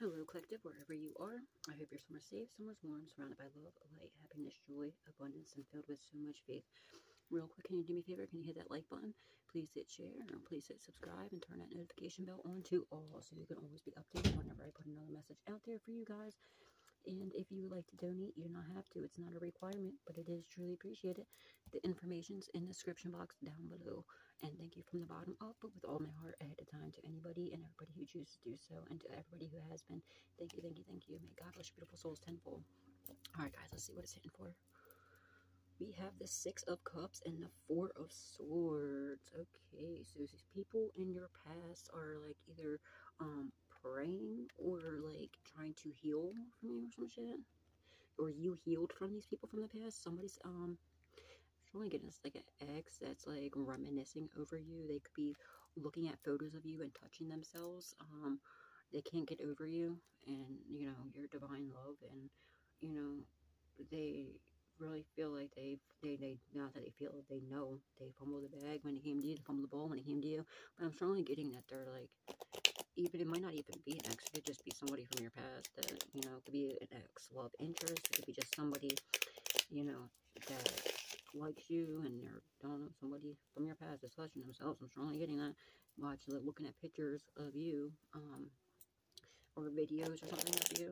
Hello, Collective, wherever you are. I hope your summer's safe, summer's warm, surrounded by love, light, happiness, joy, abundance, and filled with so much faith. Real quick, can you do me a favor? Can you hit that like button? Please hit share, or please hit subscribe, and turn that notification bell on to all so you can always be updated whenever I put another message out there for you guys. And if you would like to donate, you do not have to. It's not a requirement, but it is truly appreciated. The information's in the description box down below. And thank you from the bottom up, but with all my heart ahead of time to anybody and everybody who chooses to do so, and to everybody who has been. Thank you, thank you, thank you. May God bless your beautiful souls tenfold. Alright, guys, let's see what it's hitting for. We have the Six of Cups and the Four of Swords. Okay, so these people in your past are like either praying or like trying to heal from you or some shit, or you healed from these people from the past. Somebody's really getting this like an ex that's like reminiscing over you. They could be looking at photos of you and touching themselves. They can't get over you, and you know your divine love, and you know they really feel like they not that they feel, they know they fumbled the bag when it came to you, they fumbled the ball when it came to you. But I'm strongly getting that they're like, even it might not even be an ex, it could just be somebody from your past that, you know, it could be an ex love interest, it could be just somebody, you know, that likes you, and they're, I don't know, somebody from your past is touching themselves. I'm strongly getting that. Watching, looking at pictures of you, or videos or something of you,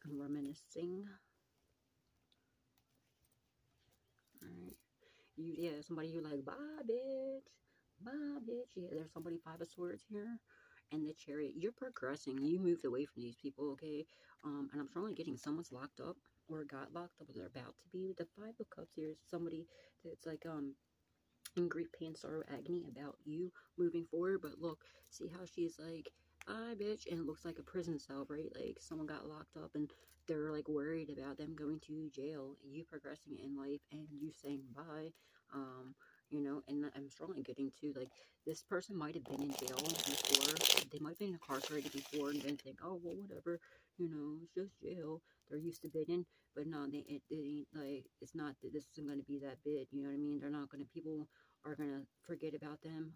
and reminiscing. Alright. Yeah, somebody you're like, bye, bitch. Bye, bitch. Yeah, there's somebody, Five of Swords here. And the Chariot. You're progressing. You moved away from these people, okay? And I'm strongly getting someone's locked up, or got locked up, or they're about to be. The Five of Cups here is somebody that's like, in grief, pain, sorrow, agony about you moving forward. But look, see how she's like, bye, bitch, and it looks like a prison cell, right? Like someone got locked up and they're like worried about them going to jail, you progressing in life and you saying bye. You know, and I'm strongly getting to, like, this person might have been in jail before, they might have been incarcerated before, and then think, oh, well, whatever, you know, it's just jail, they're used to bidding. But no, they ain't, like, it's not, this isn't going to be that bid, you know what I mean? They're not going to, people are going to forget about them.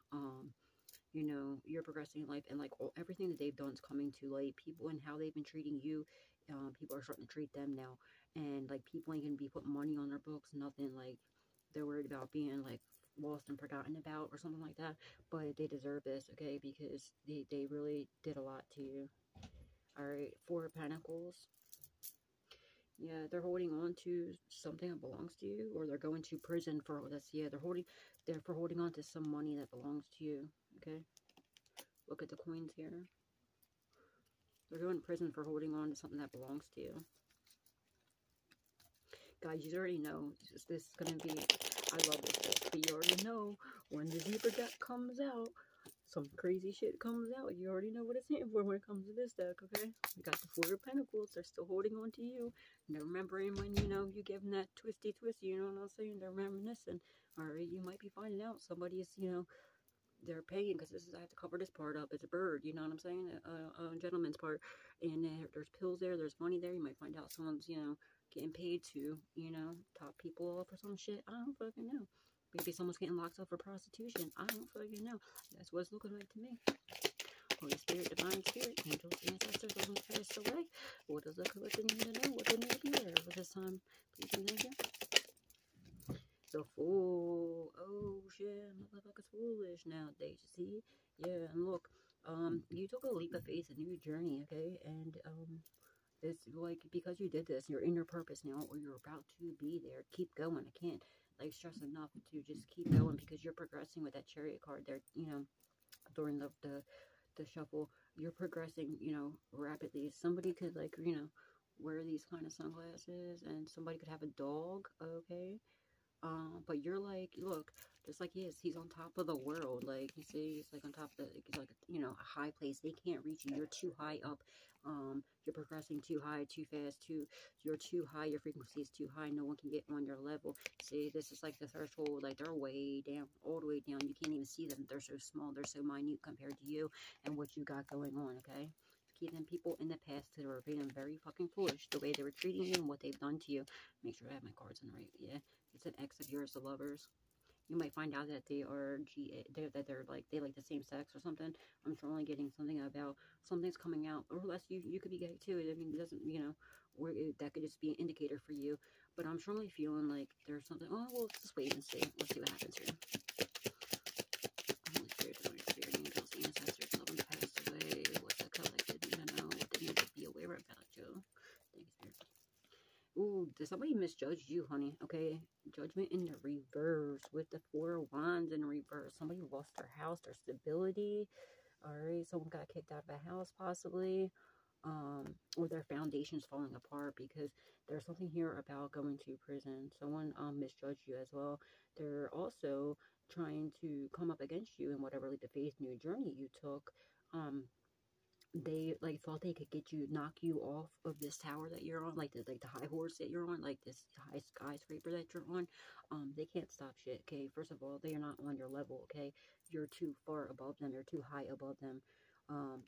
You know, you're progressing in life, and like everything that they've done is coming to light. People and how they've been treating you, people are starting to treat them now, and like people ain't gonna be putting money on their books, nothing. Like they're worried about being like lost and forgotten about or something like that. But they deserve this, okay, because they really did a lot to you. All right, Four of Pentacles. Yeah, they're holding on to something that belongs to you, or they're going to prison for this. Yeah, they're for holding on to some money that belongs to you. Okay, look at the coins here. They're going to prison for holding on to something that belongs to you. Guys, you already know this is going to be, I love this deck, but you already know when the Zebra deck comes out, some crazy shit comes out. You already know what it's hitting for when it comes to this deck, okay? We got the Four of Pentacles. They're still holding on to you. And they're remembering when, you know, you give them that twisty, you know what I'm saying? They're reminiscing. Alright, you might be finding out somebody is, you know, they're paying, because this is, I have to cover this part up. It's a bird, you know what I'm saying? A gentleman's part. And there's pills there, there's money there. You might find out someone's, you know, getting paid to, you know, top people off or some shit. I don't fucking know. Maybe someone's getting locked up for prostitution. I don't fucking know. That's what it's looking like to me. Holy Spirit, Divine Spirit, angels, ancestors, those who passed away. What does the collective need to know? What they need to be there for this time? Please and thank you. The Fool. Oh shit, motherfucker's foolish nowadays, you see? Yeah, and look, you took a leap of faith, a new journey, okay? And it's like, because you did this, you're in your purpose now, or you're about to be there. Keep going. I can't like stress enough to just keep going, because you're progressing with that Chariot card there, you know, during the shuffle. You're progressing, you know, rapidly. Somebody could, like, you know, wear these kind of sunglasses, and somebody could have a dog, okay? But you're like, look, just like he is, he's on top of the world. Like, you see, he's like on top of the, he's like, you know, a high place. They can't reach you. You're too high up. You're progressing too high, too fast, you're too high. Your frequency is too high. No one can get on your level. See, this is like the threshold. Like, they're way down, all the way down. You can't even see them. They're so small. They're so minute compared to you and what you got going on, okay? Keeping people in the past that are being very fucking foolish, the way they were treating you and what they've done to you. Make sure I have my cards in the right, yeah. It's an ex of yours, the Lovers. You might find out that they are that they're like, they like the same sex or something. I'm strongly getting something about something's coming out, or less you could be gay too. I mean, it doesn't, you know, or that could just be an indicator for you. But I'm strongly feeling like there's something. Oh, well, let's just wait and see. Let's see what happens here. Holy Spirit, angels, ancestors, loved ones passed away. What's the collective need to know? What they need to be aware about you? Thank you, Spirit. Ooh, did somebody misjudge you, honey? Okay, judgment in the reverse with the 4 of Wands in reverse. Somebody lost their house, their stability. All right, someone got kicked out of a house, possibly. Or their foundation's falling apart, because there's something here about going to prison. Someone misjudged you as well. They're also trying to come up against you in whatever like the faith new journey you took. They like thought they could get you, knock you off of this tower that you're on, like the high horse that you're on, like this high skyscraper that you're on. They can't stop shit. Okay, first of all, they are not on your level. Okay, you're too far above them. You're too high above them.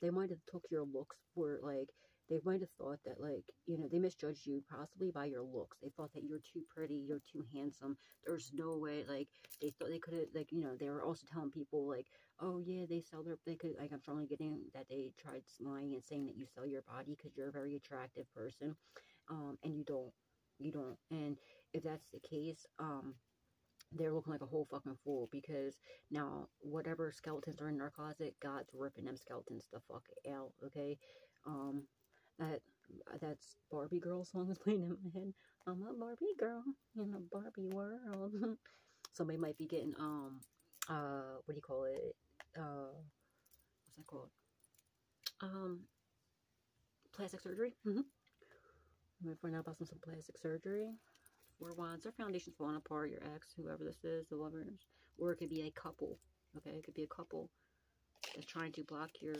They might have took your looks for like, they might have thought that, like, you know, they misjudged you possibly by your looks. They thought that you're too pretty, you're too handsome. There's no way, like, they thought they could have, like, you know, they were also telling people, like, oh, yeah, they sell their, they could, like, I'm strongly getting that they tried lying and saying that you sell your body because you're a very attractive person, and you don't, and if that's the case, they're looking like a whole fucking fool, because now whatever skeletons are in their closet, God's ripping them skeletons the fuck out, okay? That's Barbie girl song is playing in my head. I'm a Barbie girl in a Barbie world. Somebody might be getting what do you call it? What's that called? Plastic surgery. You might find out about some plastic surgery. 4 Wands, their foundation's falling apart. Your ex, whoever this is, the lovers, or it could be a couple. Okay, it could be a couple that's trying to block your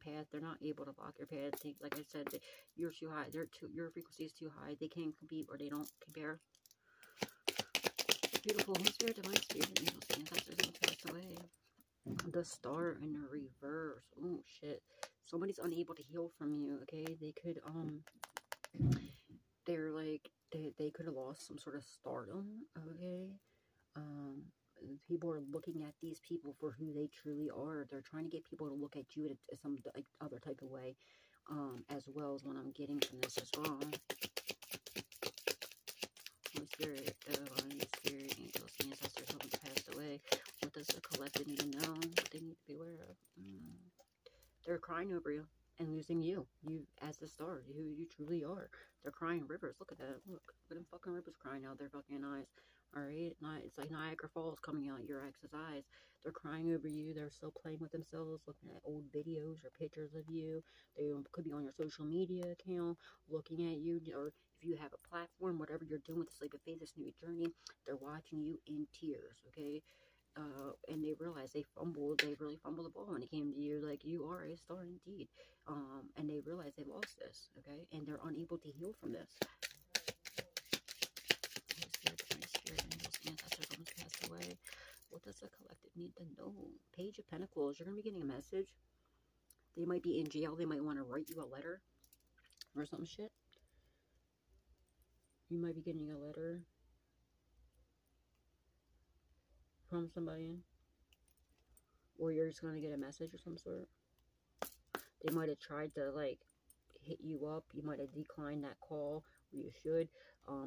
path. They're not able to block your path. Like I said, you're too high. Your frequency is too high. They can't compete, or they don't compare. Beautiful Holy Spirit, divine spirit, angels, ancestors, and passed away. The star in the reverse. Oh shit. Somebody's unable to heal from you. Okay, they could they're like they could have lost some sort of stardom. Okay. People are looking at these people for who they truly are. They're trying to get people to look at you in some like other type of way, as well as what I'm getting from this as well. Holy Spirit, divine spirit, angels, ancestors, loved ones passed away. What does the collective need to know? What they need to be aware of? They're crying over you and losing you as the star, who you truly are. They're crying rivers. Look at that. Look at them fucking rivers crying out their fucking eyes. Alright? It's like Niagara Falls coming out your ex's eyes. They're crying over you. They're still playing with themselves, looking at old videos or pictures of you. They could be on your social media account, looking at you, or if you have a platform, whatever you're doing with this leap of faith, this new journey, they're watching you in tears, okay? And they realize they really fumbled the ball when it came to you. Like, you are a star indeed. And they realize they lost this, okay? And they're unable to heal from this. Holy Spirit, angels, ancestors, loved ones passed away. What does the collective need to know? Page of Pentacles. You're going to be getting a message. They might be in jail. They might want to write you a letter or some shit. You might be getting a letter from somebody, or you're just going to get a message of some sort. They might have tried to, like, hit you up. You might have declined that call, or you should,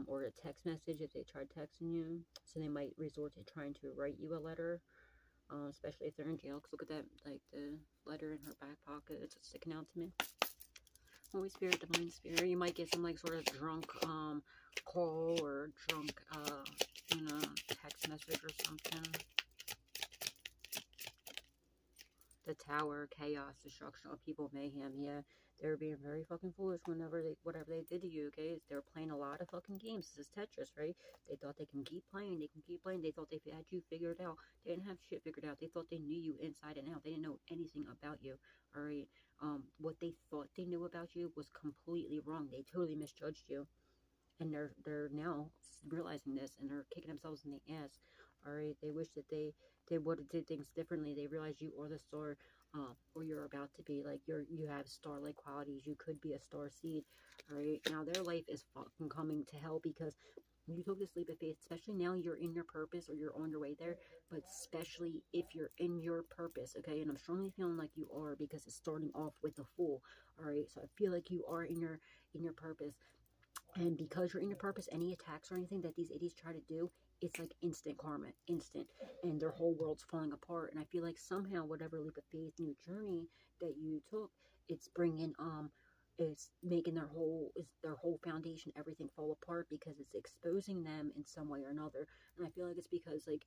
or a text message if they tried texting you. So they might resort to trying to write you a letter, especially if they're in jail. Because look at that, like, the letter in her back pocket. It's sticking out to me. Holy Spirit, divine spirit. You might get some, like, sort of drunk call, or drunk, you know, text message or something. The Tower, chaos, destruction of people, mayhem. Yeah, they were being very fucking foolish whatever they did to you, okay? They were playing a lot of fucking games. This is Tetris, right? They thought they can keep playing, They thought they had you figured out. They didn't have shit figured out. They thought they knew you inside and out. They didn't know anything about you, alright? What they thought they knew about you was completely wrong. They totally misjudged you. And they're now realizing this, and they're kicking themselves in the ass. Alright, they wish that they would have did things differently. They realize you are the star, or you're about to be. Like, you have star-like qualities. You could be a star seed. Alright, now their life is fucking coming to hell, because you took this leap of faith, especially now you're in your purpose or you're on your way there, but especially if you're in your purpose, okay? And I'm strongly feeling like you are, because it's starting off with the Fool, all right? So I feel like you are in your purpose. And because you're in your purpose, any attacks or anything that these idiots try to do, it's like instant karma, instant. And their whole world's falling apart. And I feel like somehow, whatever leap of faith, new journey that you took, it's bringing, it's making their whole foundation, everything fall apart, because it's exposing them in some way or another. And I feel like it's because, like,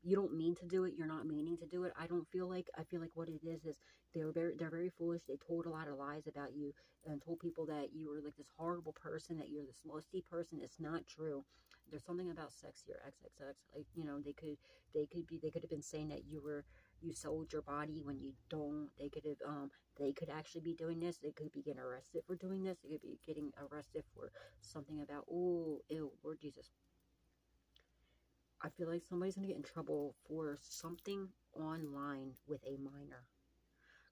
you don't mean to do it. You're not meaning to do it. I feel like what it is they're very foolish. They told a lot of lies about you and told people that you were like this horrible person, that you're this lusty person. It's not true. There's something about sex here, XXX. Like, you know, they could have been saying that you sold your body when you don't. They could actually be doing this. They could be getting arrested for doing this. They could be getting arrested for something about, oh, ew, Lord Jesus. I feel like somebody's going to get in trouble for something online with a minor.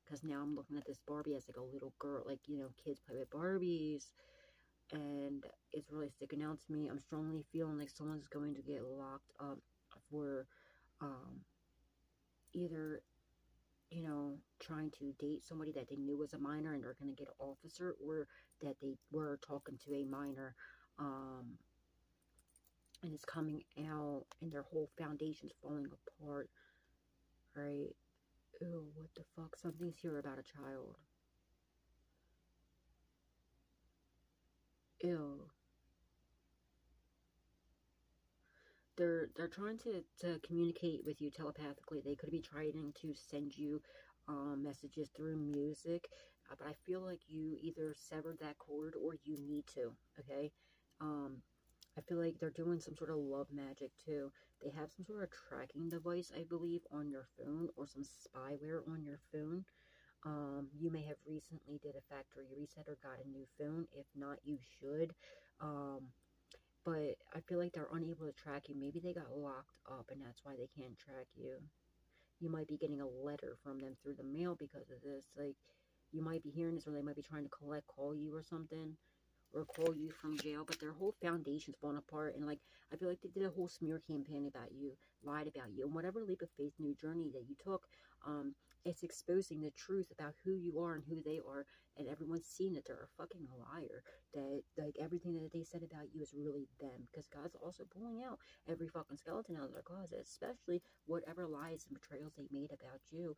Because now I'm looking at this Barbie as like a little girl. Like, you know, kids play with Barbies. And it's really sticking out to me. I'm strongly feeling like someone's going to get locked up for either, you know, trying to date somebody that they knew was a minor and they're going to get an officer, or that they were talking to a minor, and it's coming out and their whole foundation's falling apart, right? Ew, what the fuck? Something's here about a child. Ew. They're trying to communicate with you telepathically. They could be trying to send you messages through music, but I feel like you either severed that cord or you need to, okay? I feel like they're doing some sort of love magic too. They have some sort of tracking device, I believe, on your phone, or some spyware on your phone. You may have recently did a factory reset or got a new phone. If not, you should. But I feel like they're unable to track you. Maybe they got locked up and that's why they can't track you. You might be getting a letter from them through the mail because of this. Like, you might be hearing this, or they might be trying to call you or something, or call you from jail, but their whole foundation's falling apart. And like, I feel like they did a whole smear campaign about you, lied about you, and whatever leap of faith new journey that you took, it's exposing the truth about who you are and who they are, and everyone's seen that they're a fucking liar, that like everything that they said about you is really them, because God's also pulling out every fucking skeleton out of their closet, especially whatever lies and betrayals they made about you.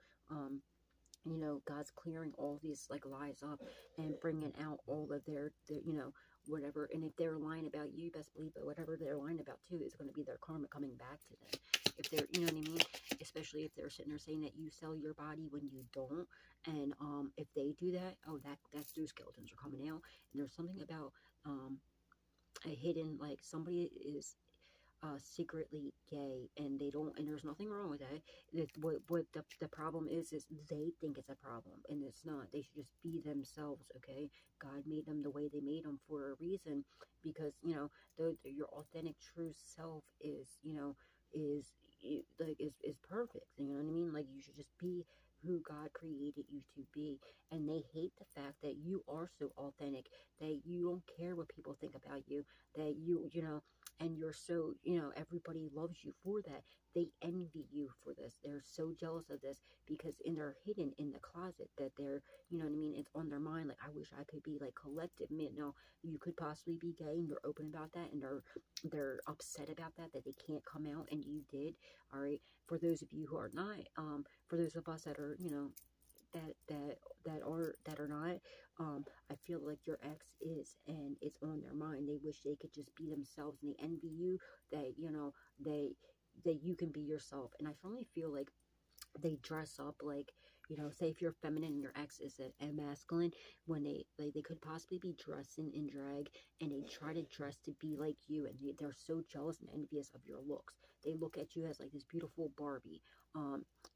You know, God's clearing all these like lies up and bringing out all of their you know, whatever. And if they're lying about you, best believe that whatever they're lying about too is going to be their karma coming back to them. If they're, you know what I mean? Especially if they're sitting there saying that you sell your body when you don't. And if they do that, oh, that's those skeletons are coming out. And there's something about a hidden, like somebody is secretly gay, and they don't, and there's nothing wrong with that. What the problem is they think it's a problem, and it's not. They should just be themselves, okay? God made them the way they made them for a reason, because, you know, your authentic true self is, you know, is perfect, you know what I mean? Like, you should just be who God created you to be. And they hate the fact that you are so authentic, that you don't care what people think about you, that you know, and you're so, you know, everybody loves you for that. They envy you for this. They're so jealous of this, because they're hidden in the closet, that they're, you know what I mean, it's on their mind. Like, I wish I could be like collective. Man, no, you could possibly be gay and you're open about that, and they're upset about that they can't come out, and you did. All right, for those of you who are not, for those of us that are, you know, that are not, I feel like your ex is, and it's on their mind. They wish they could just be themselves, and they envy you that, you know, that you can be yourself. And I strongly feel like they dress up like, you know, say if you're feminine and your ex is a masculine, when they could possibly be dressing in drag, and they try to dress to be like you, and they're so jealous and envious of your looks. They look at you as like this beautiful Barbie,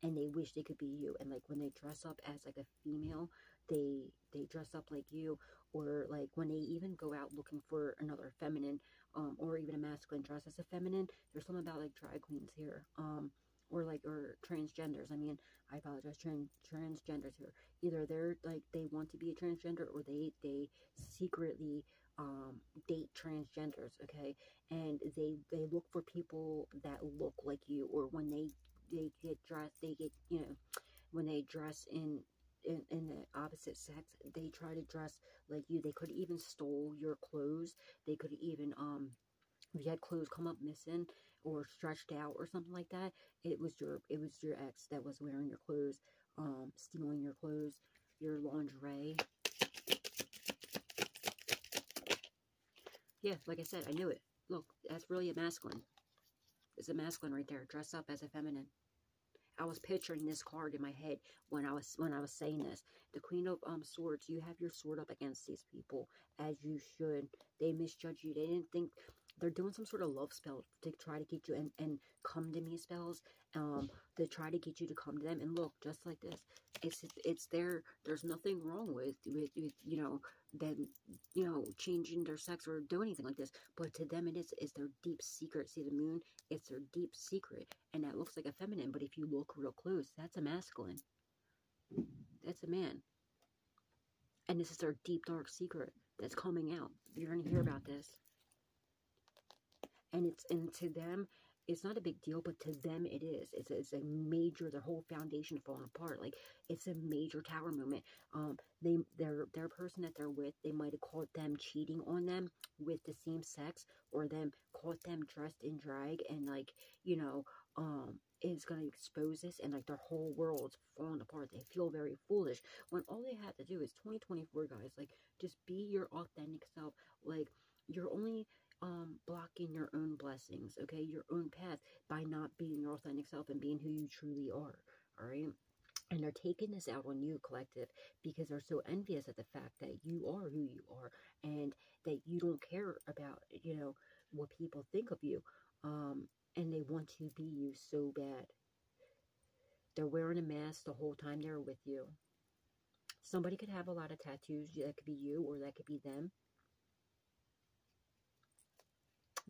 and they wish they could be you. And like, when they dress up as like a female, they dress up like you. Or like, when they even go out looking for another feminine, or even a masculine dress as a feminine, there's something about like drag queens here, or transgenders. I mean, I apologize, transgenders here. Either they're like, they want to be a transgender, or they secretly date transgenders, okay? And they look for people that look like you, or when they get dressed, they get, you know, when they dress in the opposite sex, they try to dress like you. They could even stole your clothes. They could even if you had clothes come up missing or stretched out or something like that, it was your ex that was wearing your clothes, stealing your clothes, your lingerie. Yeah, like I said, I knew it. Look, that's really a masculine. It's a masculine right there, dressed up as a feminine. I was picturing this card in my head when I was saying this. The Queen of Swords, you have your sword up against these people, as you should. They misjudge you. They didn't think they're doing some sort of love spell to try to get you, and come to me spells, to try to get you to come to them. And look, just like this, it's there. There's nothing wrong with you know, them, you know, changing their sex or doing anything like this. But to them, it's their deep secret. See the moon? It's their deep secret, and that looks like a feminine. But if you look real close, that's a masculine. That's a man. And this is their deep, dark secret that's coming out. You're going to hear about this. And to them, it's not a big deal, but to them it is. It's a major, their whole foundation falling apart. Like, it's a major tower moment. Their person that they're with, they might have caught them cheating on them with the same sex, or them caught them dressed in drag, and like, you know, is going to expose this, and like their whole world's falling apart. They feel very foolish when all they have to do is 2024, guys. Like, just be your authentic self. Like, you're only blocking your own blessings, okay, your own path, by not being your authentic self and being who you truly are. All right. And they're taking this out on you, collective, because they're so envious at the fact that you are who you are, and that you don't care about, you know, what people think of you. And they want to be you so bad. They're wearing a mask the whole time they're with you. Somebody could have a lot of tattoos. That could be you, or that could be them.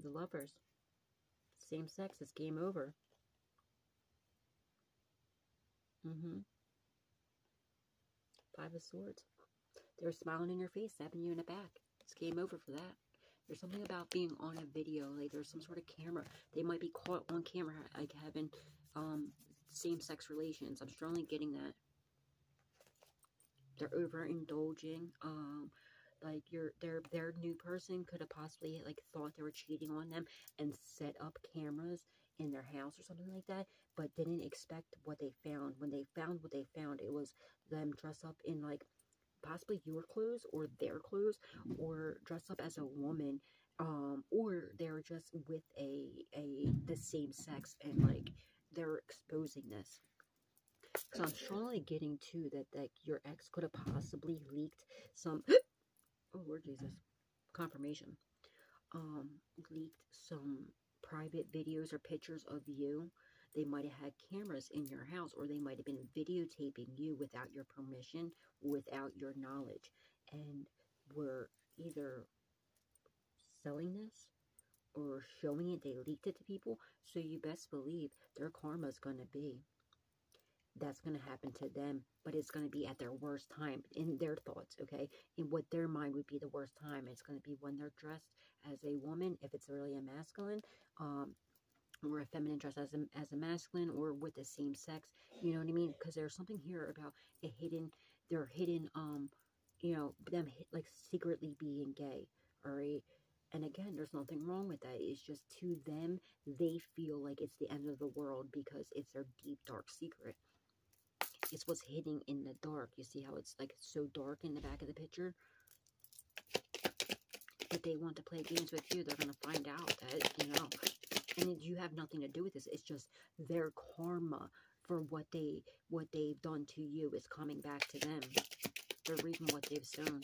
The Lovers. Same sex. It's game over. Five of Swords. They're smiling in your face, stabbing you in the back. It's game over for that. There's something about being on a video. Like, there's some sort of camera. They might be caught on camera, like, having same-sex relations. I'm strongly getting that. They're overindulging. Like, their new person could have possibly, like, thought they were cheating on them and set up cameras in their house or something like that, but didn't expect what they found. When they found what they found, it was them dressed up in, like, possibly your clothes or their clothes, or dressed up as a woman, or they're just with the same sex, and like, they're exposing this. So I'm strongly getting too that, like, your ex could have possibly leaked some oh Lord Jesus, confirmation, leaked some private videos or pictures of you. They might have had cameras in your house, or they might have been videotaping you without your permission, without your knowledge, and were either selling this or showing it. They leaked it to people, so you best believe their karma is going to be, that's going to happen to them, but it's going to be at their worst time in their thoughts, okay? In what their mind would be the worst time. It's going to be when they're dressed as a woman, if it's really a masculine, or a feminine dress as a masculine, or with the same sex, you know what I mean? Because there's something here about a hidden, they're hidden, you know, them like secretly being gay, all right? And again, there's nothing wrong with that. It's just, to them, they feel like it's the end of the world because it's their deep, dark secret. It's what's hidden in the dark. You see how it's like so dark in the back of the picture? But they want to play games with you. They're going to find out that, you know, and you have nothing to do with this. It's just their karma for what they've done to you is coming back to them. They're reaping what they've sown.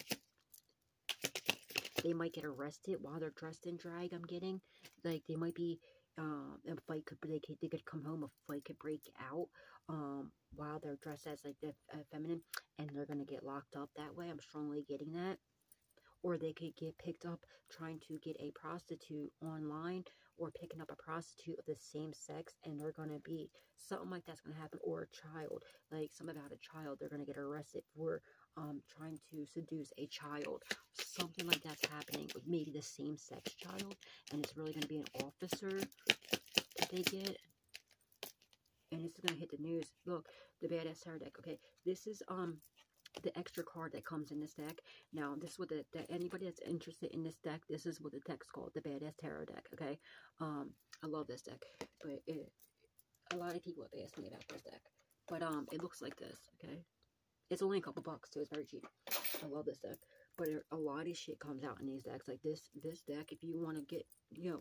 They might get arrested while they're dressed in drag, I'm getting. Like, they might be, a fight could, they could come home, a fight could break out, while they're dressed as, like, the feminine, and they're going to get locked up that way. I'm strongly getting that. Or they could get picked up trying to get a prostitute online, or picking up a prostitute of the same sex, and they're going to be something like that's going to happen. Or a child, like something about a child, they're going to get arrested for trying to seduce a child. Something like that's happening with maybe the same sex child, and it's really going to be an officer that they get. And it's going to hit the news. Look, the Badass Tarot deck. Okay, this is the extra card that comes in this deck. Now, this is what anybody that's interested in this deck, this is what the deck's called, the Badass Tarot deck. Okay, I love this deck, but a lot of people have asked me about this deck. But it looks like this. Okay, it's only a couple bucks, so it's very cheap. I love this deck. But a lot of shit comes out in these decks. Like this deck, if you want to get, you know,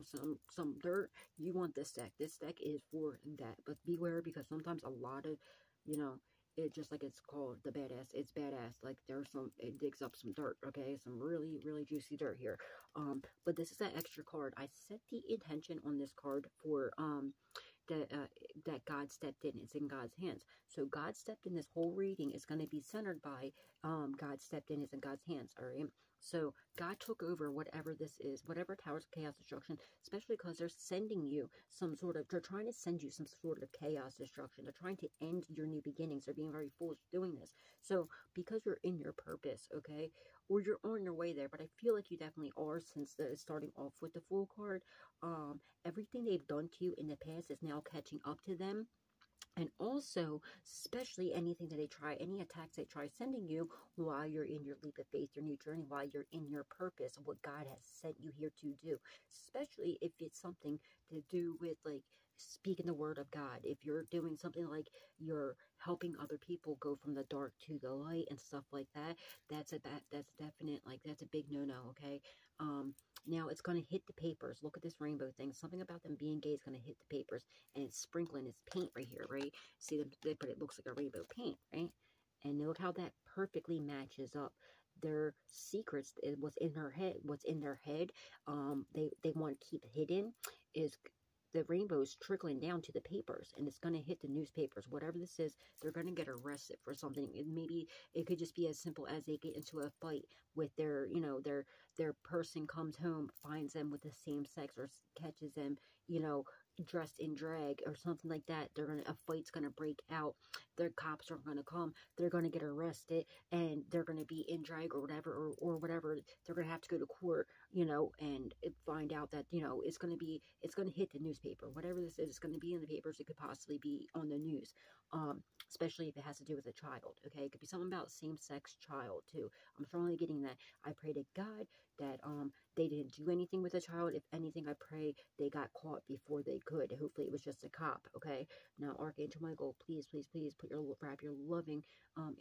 some dirt, you want this deck. This deck is for that. But beware, because sometimes a lot of, you know, it just like it's called the Badass. It's badass. Like there's it digs up some dirt. Okay, some really, really juicy dirt here. But this is that extra card. I set the intention on this card for that God stepped in. It's in God's hands. So God stepped in. This whole reading is going to be centered by God stepped in. It's in God's hands. All right. So God took over whatever this is, whatever Towers of Chaos Destruction, especially because they're sending you some sort of, they're trying to send you some sort of chaos destruction. They're trying to end your new beginnings. They're being very foolish doing this. So because you're in your purpose, okay, or you're on your way there, but I feel like you definitely are, since it's starting off with the Fool card. Everything they've done to you in the past is now catching up to them. And also, especially anything that they try, any attacks they try sending you while you're in your leap of faith, your new journey, while you're in your purpose of what God has sent you here to do. Especially if it's something to do with, like, speaking the word of God. If you're doing something like you're helping other people go from the dark to the light and stuff like that, that's definite, like, that's a big no-no, okay? Now it's going to hit the papers. Look at this rainbow thing. Something about them being gay is going to hit the papers, and it's sprinkling its paint right here, right? See, but it looks like a rainbow paint, right? And look how that perfectly matches up. Their secrets, what's in their head, they want to keep hidden, is the rainbow's trickling down to the papers, and it's going to hit the newspapers. Whatever this is, they're going to get arrested for something. Maybe it could just be as simple as they get into a fight with their, you know, their person comes home, finds them with the same sex, or catches them, you know, dressed in drag or something like that. A fight's gonna break out. Their cops are gonna come. They're gonna get arrested, and they're gonna be in drag or whatever, or whatever. They're gonna have to go to court, you know, and find out that, you know, it's gonna hit the newspaper. Whatever this is, it's gonna be in the papers. It could possibly be on the news, especially if it has to do with a child. Okay, it could be something about same-sex child too. I'm strongly getting that. I pray to God that they didn't do anything with the child. If anything, I pray they got caught before they could. Hopefully it was just a cop. Okay, now Archangel Michael, please, please, please wrap your loving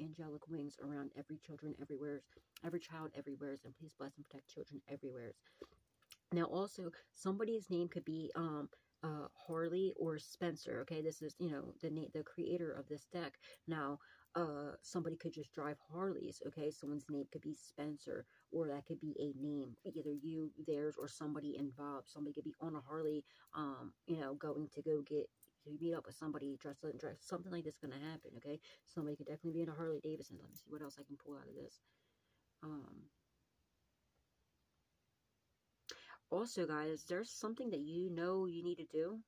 angelic wings around every child everywhere, and please bless and protect children everywhere. Now also, somebody's name could be Harley or Spencer. Okay, this is, you know, the creator of this deck. Now somebody could just drive Harleys. Okay, someone's name could be Spencer, or that could be a name, either you, theirs, or somebody involved. Somebody could be on a Harley, you know, going to go get to meet up with somebody dressed, something like this gonna happen. Okay, somebody could definitely be in a Harley Davidson. Let me see what else I can pull out of this. Also, guys, there's something that you know you need to do.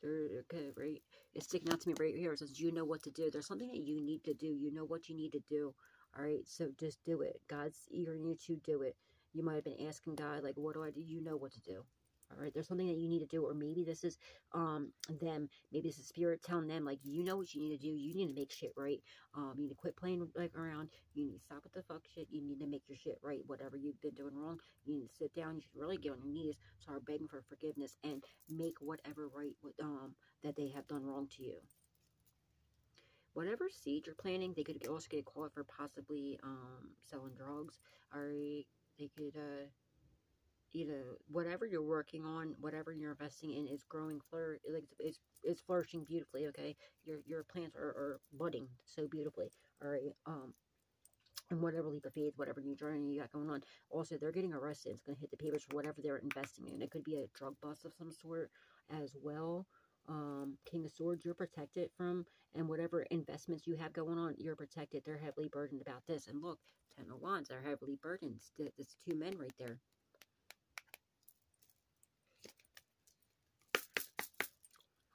Okay, right? It's sticking out to me right here. It says, you know what to do. There's something that you need to do. You know what you need to do. All right, so just do it. God's eager you to do it. You might have been asking God, like, what do I do? You know what to do. All right, there's something that you need to do, or maybe this is them. Maybe this is spirit telling them, like, you know what you need to do. You need to make shit right. You need to quit playing like around. You need to stop with the fuck shit. You need to make your shit right. Whatever you've been doing wrong, you need to sit down. You should really get on your knees, start begging for forgiveness, and make whatever right with that they have done wrong to you. Whatever seed you're planting, they could also get caught for possibly selling drugs. Or they could you know, whatever you're working on, whatever you're investing in is growing, it's flourishing beautifully. Okay, your plants are budding so beautifully. All right, and whatever leap of faith, whatever new journey you got going on. Also, they're getting arrested. It's going to hit the papers for whatever they're investing in. It could be a drug bust of some sort as well. King of Swords, you're protected from, and whatever investments you have going on, you're protected. They're heavily burdened about this. And look, Ten of Wands, they're heavily burdened. It's two men right there.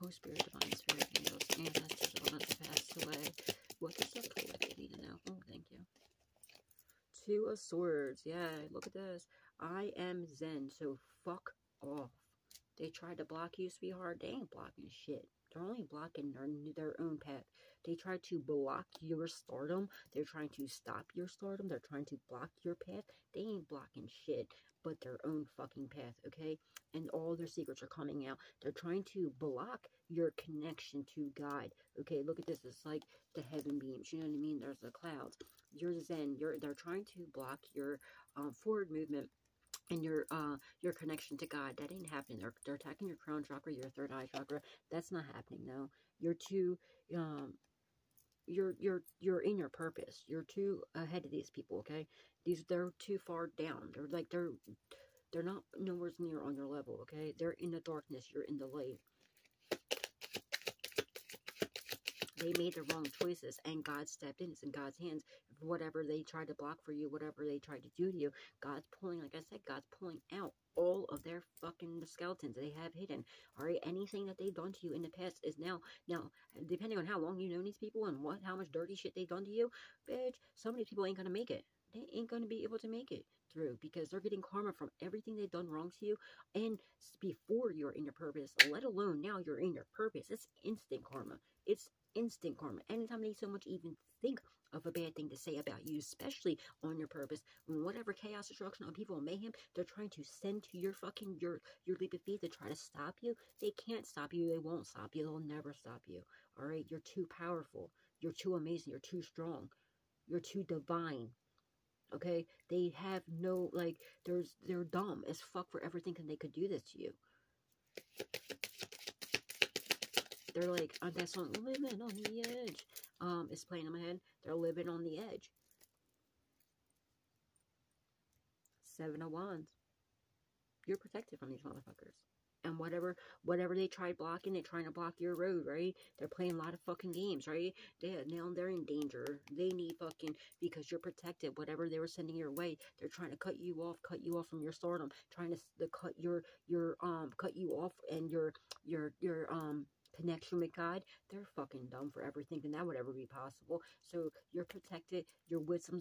Holy Spirit, Divine Spirit, Angels, Ancestors, Elements passed away. What does the collective need to know? Oh, thank you. Two of Swords. Yeah, look at this. I am Zen, so fuck off. They tried to block you, sweetheart. They ain't blocking shit. They're only blocking their own path. They try to block your stardom. They're trying to stop your stardom. They're trying to block your path. They ain't blocking shit but their own fucking path, okay? And all their secrets are coming out. They're trying to block your connection to God, okay? Look at this. It's like the heaven beams. You know what I mean? There's the clouds. You're Zen. They're trying to block your forward movement and your connection to God. That ain't happening. They're attacking your crown chakra, your third eye chakra. That's not happening. No, you're too you're in your purpose. You're too ahead of these people. Okay, they're too far down. They're not nowhere near on your level. Okay, they're in the darkness. You're in the light. They made the wrong choices, and God stepped in. It's in God's hands. Whatever they tried to block for you, whatever they tried to do to you, God's pulling, like I said, God's pulling out all of their fucking skeletons they have hidden. All right, anything that they've done to you in the past is now, depending on how long you know these people and how much dirty shit they've done to you, bitch, some of these people ain't gonna make it. They ain't gonna be able to make it through because they're getting karma from everything they've done wrong to you and before you're in your purpose, let alone now you're in your purpose. It's instant karma. It's instant karma. Anytime they so much even think of a bad thing to say about you, especially on your purpose, when whatever chaos, destruction, or people, mayhem, they're trying to send to your fucking, your leap of faith to try to stop you, they can't stop you, they won't stop you, they'll never stop you, alright? You're too powerful, you're too amazing, you're too strong, you're too divine, okay? They have no, like, they're dumb as fuck for ever thinking they could do this to you. They're like, that song, Living on the Edge, is playing in my head. They're living on the edge. 7 of Wands. You're protected from these motherfuckers. And whatever they tried blocking, they're trying to block your road, right? They're playing a lot of fucking games, right? Now they're in danger. They need fucking, because you're protected. Whatever they were sending your way, they're trying to cut you off from your stardom, trying to cut cut you off and your connection with God. They're fucking dumb for ever thinking that would ever be possible. So you're protected. Your wisdom,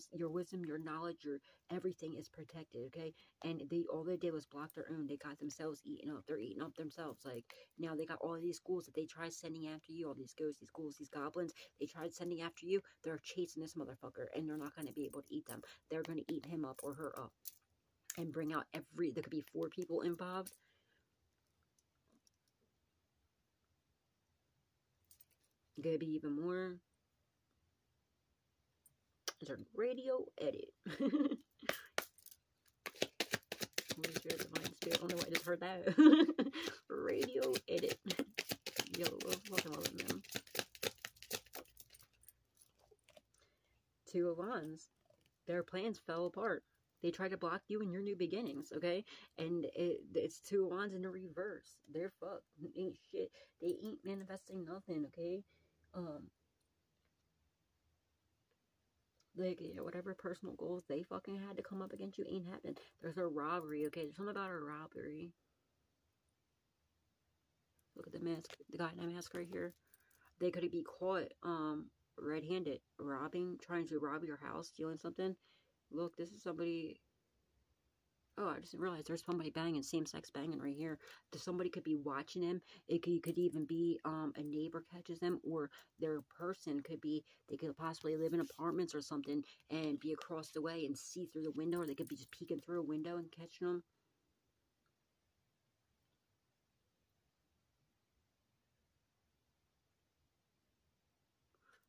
your knowledge, your everything is protected, okay? And all they did was block their own. They got themselves eaten up. They're eating up themselves. Like, now they got all of these schools that they tried sending after you, all these ghosts, these ghouls, these goblins, they tried sending after you. They're chasing this motherfucker, and they're not going to be able to eat them. They're going to eat him up or her up and bring out there could be 4 people involved. Gonna be even more. It's a radio edit. Holy Spirit, Divine Spirit. I don't know why I just heard that. Radio edit. Yo, we'll fucking love it, man. 2 of Wands. Their plans fell apart. They tried to block you in your new beginnings, okay? And it's 2 of Wands in the reverse. They're fucked. Ain't shit. They ain't manifesting nothing, okay? Like, whatever personal goals they fucking had to come up against you ain't happening. There's a robbery, okay? There's something about a robbery. Look at the mask, the guy in the mask right here. They could be caught, red-handed, trying to rob your house, stealing something. Look, this is somebody. Oh, I just realized there's somebody banging, same-sex banging right here. Somebody could be watching him. It could even be a neighbor catches them, or their person could be, they could possibly live in apartments or something and be across the way and see through the window, or they could be just peeking through a window and catching them.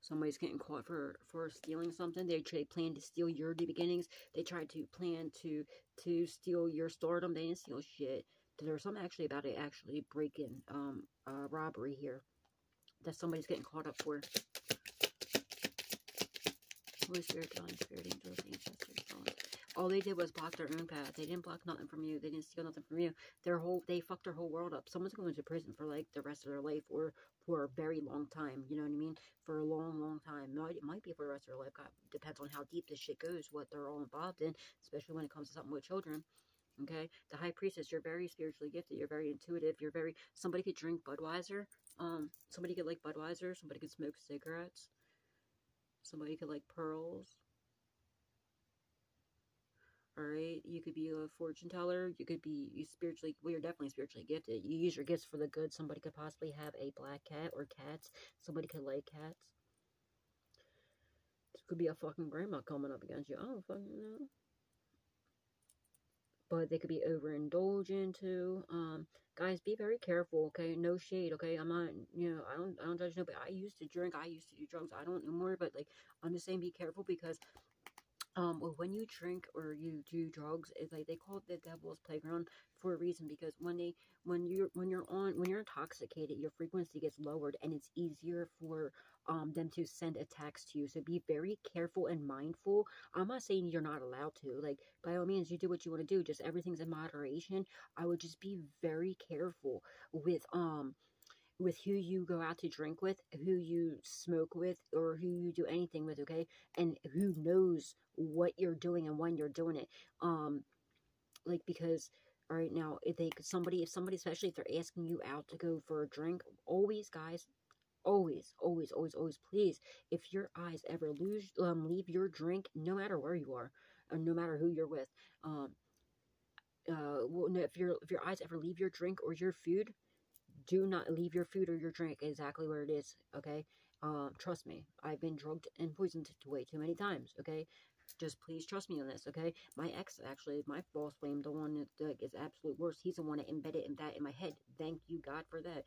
Somebody's getting caught for stealing something. They plan to steal your new beginnings. They tried to plan to steal your stardom. They didn't steal shit. There's something actually about it actually breaking robbery here that somebody's getting caught up for. Holy Spirit, Divine Spirit, angels, ancestors, all they did was block their own path. They didn't block nothing from you. They didn't steal nothing from you. They fucked their whole world up. Someone's going to prison for like the rest of their life, or for a very long time. You know what I mean? For a long, long time. It might be for the rest of their life. God, depends on how deep this shit goes, what they're all involved in, especially when it comes to something with children. Okay? The High Priestess, you're very spiritually gifted. You're very intuitive. Somebody could drink Budweiser Somebody could like Budweiser, somebody could smoke cigarettes, somebody could like pearls. Alright, you could be a fortune teller, you could be spiritually, well, you're definitely spiritually gifted. You use your gifts for the good. Somebody could possibly have a black cat or cats. Somebody could like cats. This could be a fucking grandma coming up against you. I don't fucking know. But they could be overindulgent too. Guys, be very careful, okay? No shade, okay? I'm not, you know, I don't judge nobody. I used to drink, I used to do drugs. I don't anymore, but like, I'm just saying be careful because when you drink or you do drugs, it's like they call it the devil's playground for a reason, because when you're intoxicated, your frequency gets lowered and it's easier for them to send attacks to you. So be very careful and mindful. I'm not saying you're not allowed to, like, by all means you do what you want to do, just everything's in moderation. I would just be very careful with who you go out to drink with, who you smoke with, or who you do anything with, okay? And who knows what you're doing and when you're doing it. Like, because, all right, now, if somebody, especially if they're asking you out to go for a drink, always, guys, always, always, always, always, please, if your eyes ever leave your drink, no matter where you are, or no matter who you're with, well, no, if your eyes ever leave your drink or your food, do not leave your food or your drink exactly where it is, okay? Trust me, I've been drugged and poisoned way too many times, okay? Just please trust me on this, okay? My ex, actually, my false flame, the one that is absolute worst, he's the one that embedded that in my head. Thank you, God, for that.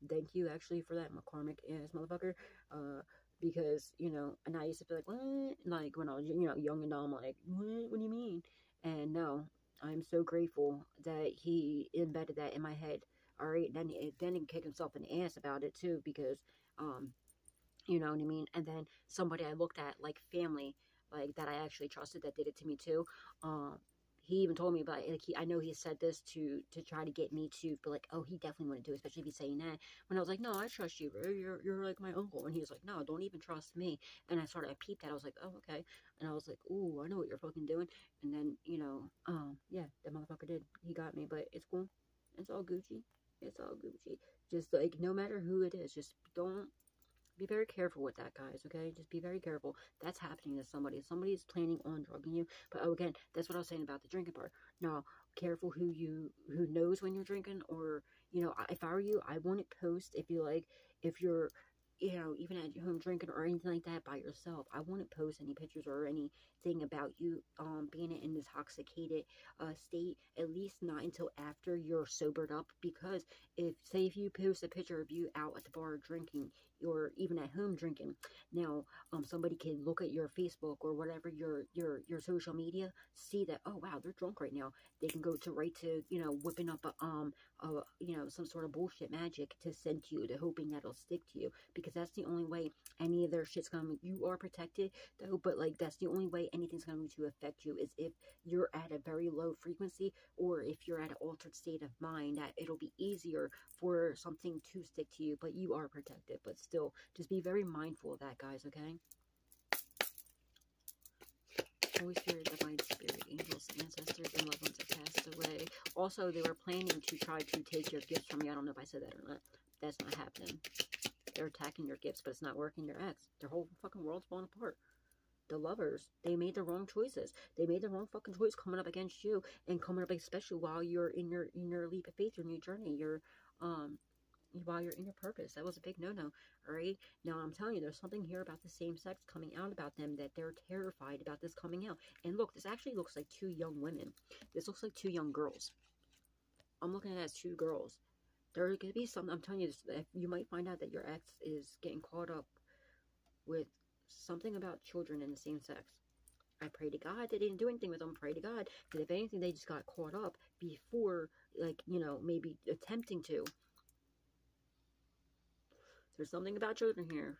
Thank you, actually, for that, McCormick-ass motherfucker. Because, you know, and I used to be like, what? Like, when I was, you know, young and dumb, like, what do you mean? And no, I'm so grateful that he embedded that in my head. All right, then he kicked himself in the ass about it too, because, you know what I mean. And then somebody I looked at, like family, like that I actually trusted, that did it to me too. He even told me about it. Like, I know he said this to try to get me to be like, oh, he definitely wouldn't do it, especially if he's saying that. When I was like, no, I trust you, bro. You're like my uncle. And he was like, no, don't even trust me. And I peeped that. I was like, oh, okay. And I was like, ooh, I know what you're fucking doing. And then, you know, yeah, that motherfucker did. He got me, but it's cool. It's all Gucci. It's all Gucci. Just, like, no matter who it is, just don't, be very careful with that, guys, okay? Just be very careful. That's happening to somebody. Somebody's planning on drugging you. But, oh, again, that's what I was saying about the drinking part. Now, careful who knows when you're drinking, or, you know, if I were you, I wouldn't post if you're, you know, even at home drinking or anything like that by yourself. I wouldn't post any pictures or anything about you being in an intoxicated state, at least not until after you're sobered up. Because if you post a picture of you out at the bar drinking, or even at home drinking, now somebody can look at your Facebook or whatever, your social media, see that, oh wow, they're drunk right now. They can go to you know, whipping up you know, some sort of bullshit magic to send to you, to hoping that'll stick to you, because that's the only way any of their shit's gonna, you are protected though, but like, that's the only way anything's going to affect you, is if you're at a very low frequency, or if you're at an altered state of mind, that it'll be easier for something to stick to you, but you are protected. But still, just be very mindful of that, guys, okay? Holy Spirit, Divine Spirit, angels, ancestors, and loved ones have passed away. Also, they were planning to try to take your gifts from you. I don't know if I said that or not. That's not happening. They're attacking your gifts, but it's not working. Their ex. Their whole fucking world's falling apart. The lovers, they made the wrong choices. They made the wrong fucking choice coming up against you, and coming up, especially while you're in your leap of faith, your new journey, while you're in your purpose. That was a big no-no. All right, now I'm telling you, there's something here about the same sex coming out about them, that they're terrified about this coming out. And look, this actually looks like two young women. This looks like two young girls. I'm looking at it as two girls. There could be something, I'm telling you, you might find out that your ex is getting caught up with something about children in the same sex. I pray to God they didn't do anything with them. Pray to God, because if anything, they just got caught up before, like, you know, maybe attempting to. There's something about children here.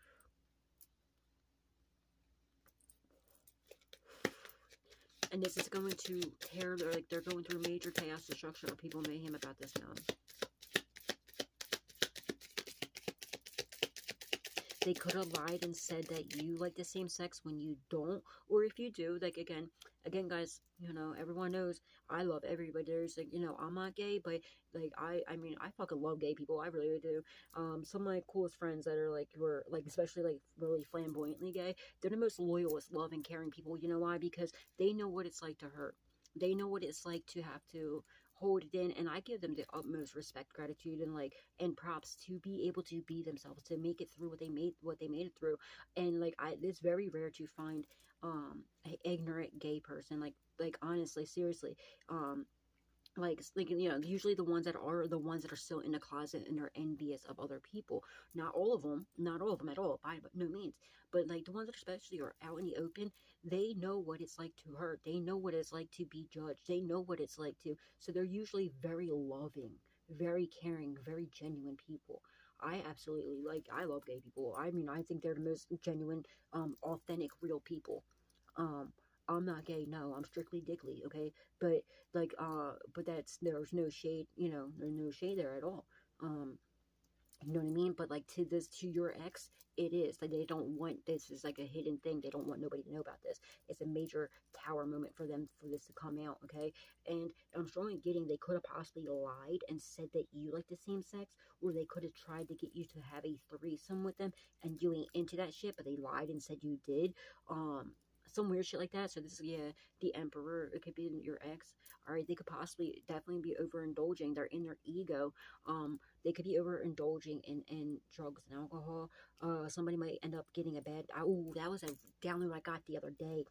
And this is going to tear, they're going through major chaos, destruction, or people mayhem about this now. they could have lied and said that you like the same sex when you don't, or if you do, like, again, guys, you know, everyone knows I love everybody. There's, like, you know, I'm not gay, but, like, I mean, I fucking love gay people. I really do. Some of my coolest friends that are, like, were, like, especially, like, really flamboyantly gay, they're the most loyalist, loving, caring people. You know why? Because they know what it's like to hurt. They know what it's like to have to hold it in, and I give them the utmost respect, gratitude, and, like, and props to be able to be themselves, to make it through what they made it through. And, like, it's very rare to find an ignorant gay person, like, honestly, seriously, like, you know, usually the ones that are still in the closet and are envious of other people. Not all of them at all, by no means, but, like, the ones that especially are out in the open, they know what it's like to hurt. They know what it's like to be judged. They know what it's like to, so they're usually very loving, very caring, very genuine people. I absolutely, like, I love gay people. I mean, I think they're the most genuine, authentic, real people. Um, I'm not gay, no, I'm strictly dickly, okay? But, like, but there's no shade, you know, there's no shade there at all. You know what I mean? But, like, to your ex, it is. Like, they don't want, this is like a hidden thing. They don't want nobody to know about this. It's a major tower moment for them, for this to come out, okay? And I'm strongly getting, they could have possibly lied and said that you like the same sex, or they could have tried to get you to have a threesome with them, and you ain't into that shit, but they lied and said you did. Some weird shit like that. So this is, yeah, the Emperor. It could be your ex. All right, they could possibly definitely be overindulging. They're in their ego. They could be overindulging in drugs and alcohol. Somebody might end up getting a bad. Oh, that was a download I got the other day.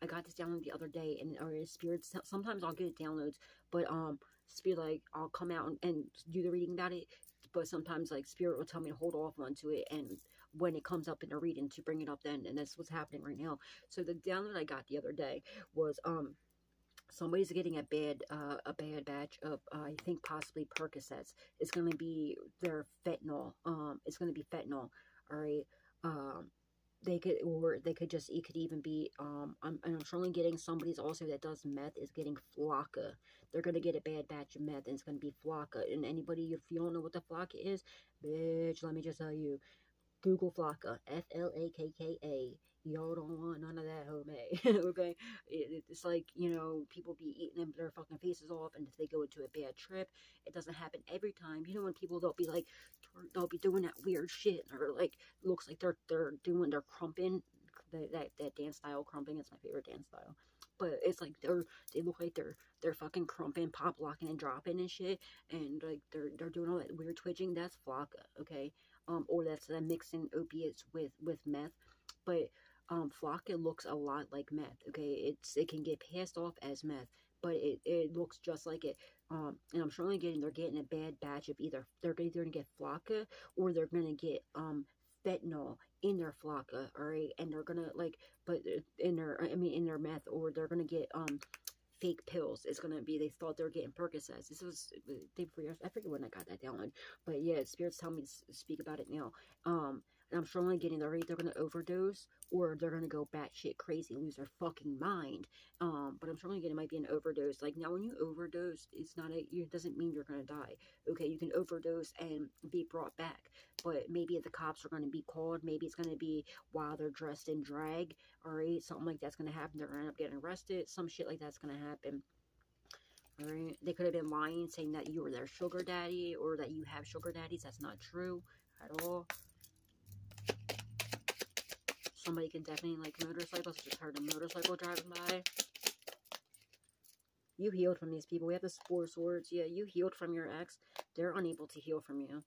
I got this download the other day, and or spirits. Sometimes I'll get downloads, but spirit, like, I'll come out and do the reading about it. But sometimes, like, spirit will tell me to hold off onto it, and when it comes up in a reading, to bring it up then, and that's what's happening right now. So the download I got the other day was somebody's getting a bad batch of I think possibly Percocets. It's gonna be their fentanyl. It's gonna be fentanyl. All right. They could, or they could just, it could even be I'm surely getting somebody's also that does meth is getting flocka. They're gonna get a bad batch of meth, and it's gonna be flocka. And anybody, if you don't know what the flocka is, bitch, let me just tell you, Google Flocka, Flakka. Y'all don't want none of that, homie. Okay? It's like, you know, people be eating their fucking faces off, and if they go into a bad trip, it doesn't happen every time. You know, when people, they'll be like, they'll be doing that weird shit, or, like, looks like they're doing their crumping, that dance style, crumping. It's my favorite dance style. But it's like they look like they're fucking crumping, pop locking, and dropping and shit, and, like, they're doing all that weird twitching. That's flocka, okay? Or that's mixing opiates with meth. But flocka looks a lot like meth, okay? It can get passed off as meth, but it looks just like it. And I'm surely they're getting a bad batch of either, they're either gonna get flocka, or they're gonna get fentanyl in their flocka, all right? And they're gonna, like, but in their meth, or they're gonna get fake pills. It's gonna be, they thought they were getting Percocets. This was day before yesterday. I forget when I got that download, but yeah, spirits tell me to speak about it now. And I'm strongly getting, they're gonna overdose, or they're gonna go batshit crazy, lose their fucking mind. But I'm strongly getting, it might be an overdose. Like, now, when you overdose, it's not it doesn't mean you're gonna die. Okay, you can overdose and be brought back, but maybe the cops are gonna be called. Maybe it's gonna be while they're dressed in drag. Alright, something like that's gonna happen. They're gonna end up getting arrested. Some shit like that's gonna happen. Alright, they could have been lying, saying that you were their sugar daddy, or that you have sugar daddies. That's not true at all. Somebody can definitely like motorcycles. Just heard a motorcycle driving by. You healed from these people. We have the Four Swords. Yeah, you healed from your ex. They're unable to heal from you.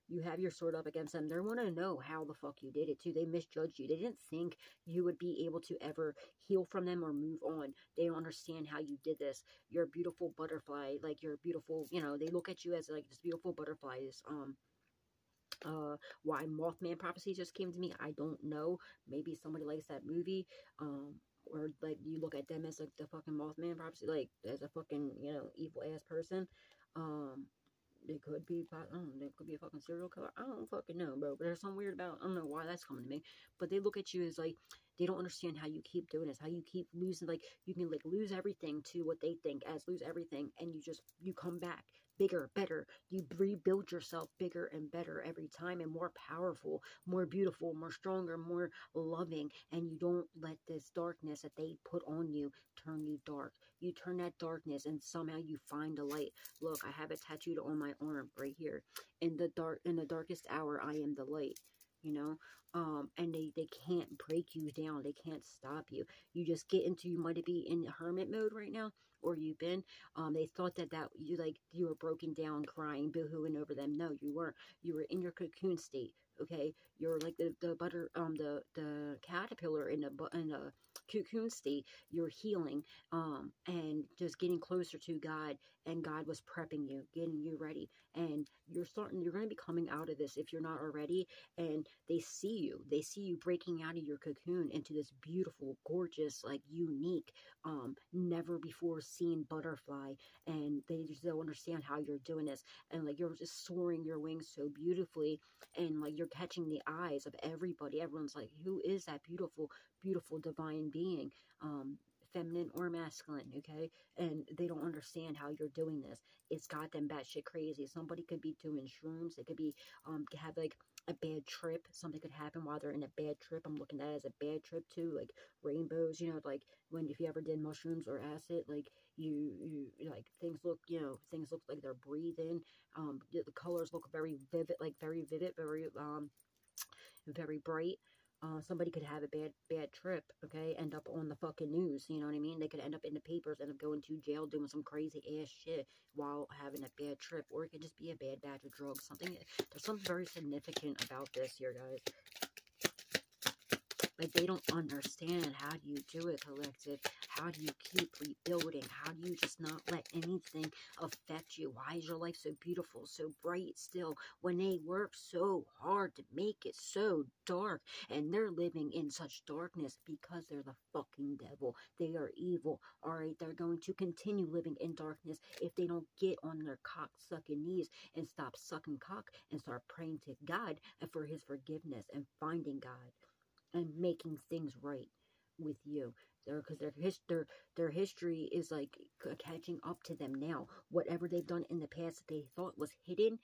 You have your sword up against them. They want to know how the fuck you did it, too. They misjudged you. They didn't think you would be able to ever heal from them or move on. They don't understand how you did this. You're a beautiful butterfly. Like, you're beautiful, you know, they look at you as, like, this beautiful butterfly. This, why Mothman Prophecy just came to me, I don't know. Maybe somebody likes that movie. Or, like, you look at them as, like, the fucking Mothman Prophecy, like, as a fucking, you know, evil-ass person. They could be, I don't know, they could be a fucking serial killer. I don't fucking know, bro. But there's something weird about, I don't know why that's coming to me. But they look at you as, like, they don't understand how you keep doing this, how you keep losing, like, you can, like, lose everything to what they think as lose everything, and you come back. bigger, better. You rebuild yourself bigger and better every time, and more powerful, more beautiful, more stronger, more loving. And you don't let this darkness that they put on you turn you dark. You turn that darkness, and somehow you find the light. Look, I have it tattooed on my arm right here. In the darkest hour, I am the light. You know, and they can't break you down. They can't stop you. You just get into, you might be in hermit mode right now, or you've been, they thought that you were broken down, crying, boo-hooing over them. No, you weren't. You were in your cocoon state. Okay, you're like the caterpillar in the cocoon state. You're healing, and just getting closer to God, and God was prepping you, getting you ready, and you're going to be coming out of this if you're not already. And they see you breaking out of your cocoon into this beautiful, gorgeous, like unique, never before seen butterfly. And they just don't understand how you're doing this, and like you're just soaring your wings so beautifully, and like you're catching the eyes of everybody. Everyone's like, who is that beautiful, beautiful divine being, feminine or masculine? Okay, and they don't understand how you're doing this. It's got them batshit crazy. Somebody could be doing shrooms. They could be have like a bad trip. Something could happen while they're in a bad trip. I'm looking at it as a bad trip too, like rainbows, you know, like when, if you ever did mushrooms or acid, like you like things look like they're breathing. The colors look very vivid, very very bright. Somebody could have a bad trip, okay, end up on the fucking news, you know what I mean? They could end up in the papers, end up going to jail, doing some crazy ass shit while having a bad trip. Or it could just be a bad batch of drugs. There's something very significant about this here, guys. Like, they don't understand. How do you do it, collective? How do you keep rebuilding? How do you just not let anything affect you? Why is your life so beautiful, so bright still, when they work so hard to make it so dark? And they're living in such darkness because they're the fucking devil. They are evil, alright? They're going to continue living in darkness if they don't get on their cock-sucking knees and stop sucking cock and start praying to God and for his forgiveness and finding God and making things right with you. Because their history is like catching up to them now. Whatever they've done in the past that they thought was hidden,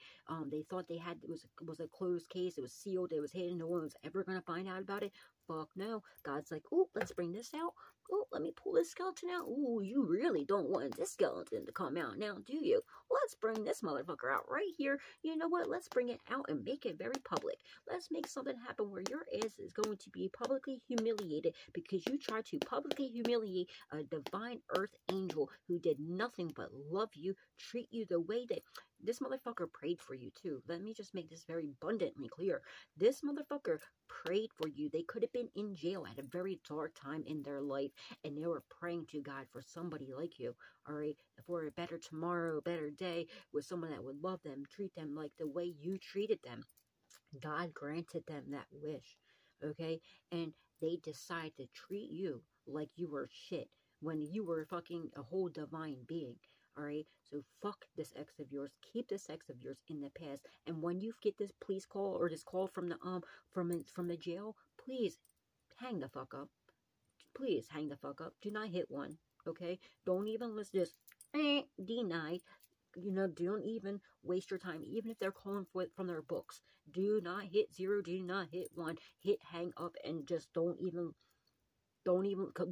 they thought they had, it was a closed case, it was sealed, it was hidden, no one was ever gonna find out about it. Fuck no. God's like, oh, let's bring this out. Oh, let me pull this skeleton out. Oh, you really don't want this skeleton to come out now, do you? Let's bring this motherfucker out right here. You know what? Let's bring it out and make it very public. Let's make something happen where your ass is going to be publicly humiliated because you tried to publicly humiliate a divine earth angel who did nothing but love you, treat you the way that this motherfucker prayed for you too. Let me just make this very abundantly clear. This motherfucker prayed for you. They could have been in jail at a very dark time in their life, and they were praying to God for somebody like you, all right, for a better tomorrow, a better day, with someone that would love them, treat them like the way you treated them. God granted them that wish, okay? And they decide to treat you like you were shit when you were fucking a whole divine being. All right, so fuck this ex of yours. Keep this ex of yours in the past. And when you get this police call or this call from the jail, please hang the fuck up. Please hang the fuck up. Do not hit one. Okay, don't even listen. Just denied. You know, don't even waste your time. Even if they're calling for it from their books, do not hit 0. Do not hit 1. Hit hang up, and just don't even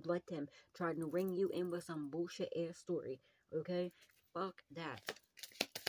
let them try to ring you in with some bullshit ass story. Okay, fuck that.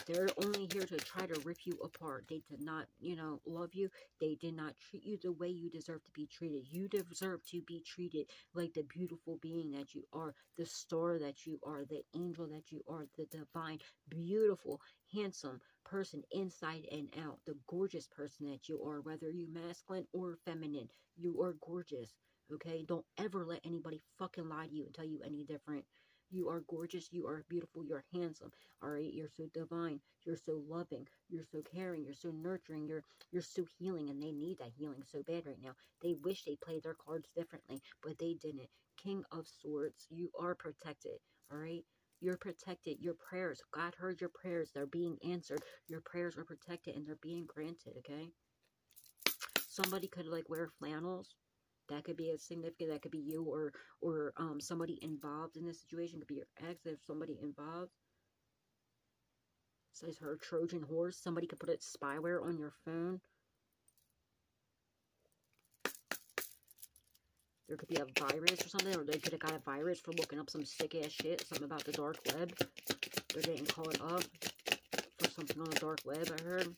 They're only here to try to rip you apart. They did not, you know, love you. They did not treat you the way you deserve to be treated. You deserve to be treated like the beautiful being that you are, the star that you are, the angel that you are, the divine, beautiful, handsome person inside and out, the gorgeous person that you are, whether you masculine or feminine. You are gorgeous, okay? Don't ever let anybody fucking lie to you and tell you any different. You are gorgeous, you are beautiful, you're handsome, alright? You're so divine, you're so loving, you're so caring, you're so nurturing, you're so healing, and they need that healing so bad right now. They wish they played their cards differently, but they didn't. King of Swords, you are protected, alright? You're protected. Your prayers, God heard your prayers, they're being answered. Your prayers are protected and they're being granted, okay? Somebody could like wear flannels. That could be a significant, that could be you or somebody involved in this situation. It could be your ex, if somebody involved. Says her Trojan horse. Somebody could put a spyware on your phone. There could be a virus or something, or they could have got a virus for looking up some sick-ass shit, something about the dark web. They're getting caught up for something on the dark web, I heard.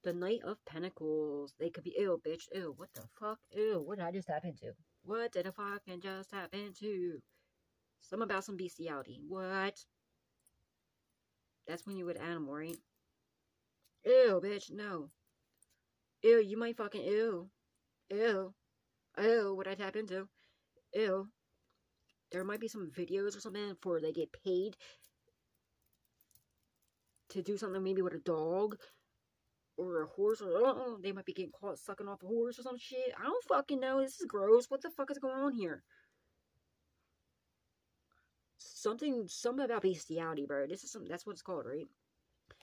The Knight of Pentacles. They could be, ew, bitch, ew, what the fuck? Ew, what did I just tap into? What did I fucking just tap into? Something about some bestiality. What? That's when you would animal, right? Ew, bitch, no. Ew, you might fucking, ew. Ew. Ew, what I tap into? Ew. There might be some videos or something for they get paid to do something maybe with a dog or a horse, or they might be getting caught sucking off a horse or some shit. I don't fucking know. This is gross. What the fuck is going on here? Something about bestiality, bro. This is something, that's what it's called, right?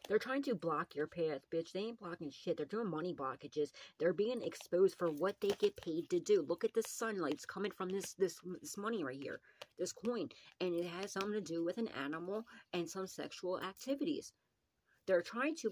They're trying to block your path, bitch. They ain't blocking shit. They're doing money blockages. They're being exposed for what they get paid to do. Look at the sunlight's coming from this money right here, this coin, and it has something to do with an animal and some sexual activities. They're trying to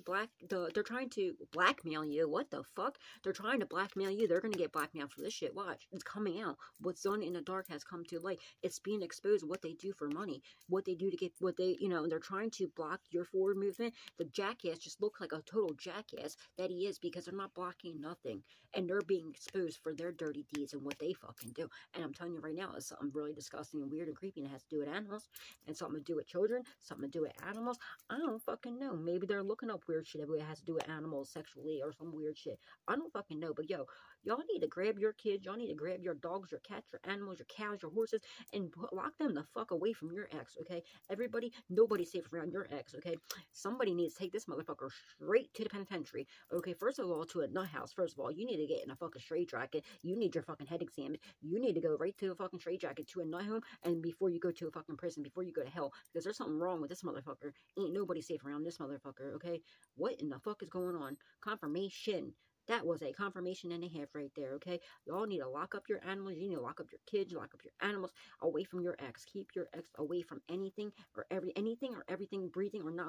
blackmail you. What the fuck? They're trying to blackmail you. They're gonna get blackmailed for this shit. Watch. It's coming out. What's done in the dark has come to light. It's being exposed what they do for money. What they do to get what they, they're trying to block your forward movement. The jackass just looks like a total jackass that he is, because they're not blocking nothing. And they're being exposed for their dirty deeds and what they fucking do. And I'm telling you right now, it's something really disgusting and weird and creepy, and it has to do with animals. And something to do with children. Something to do with animals. I don't fucking know. Maybe they're looking up weird shit if it has to do with animals sexually or some weird shit. I don't fucking know. But yo, y'all need to grab your kids. Y'all need to grab your dogs, your cats, your animals, your cows, your horses, and lock them the fuck away from your ex, okay? Everybody, nobody's safe around your ex, okay? Somebody needs to take this motherfucker straight to the penitentiary, okay? First of all, to a nut house. First of all, you need to get in a fucking straitjacket. You need your fucking head examined. You need to go right to a fucking straitjacket, to a nut home, and before you go to a fucking prison, before you go to hell, because there's something wrong with this motherfucker. Ain't nobody safe around this motherfucker, okay? What in the fuck is going on? Confirmation. That was a confirmation and a half right there, okay? Y'all need to lock up your animals. You need to lock up your kids, lock up your animals away from your ex. Keep your ex away from anything or everything breathing, or not,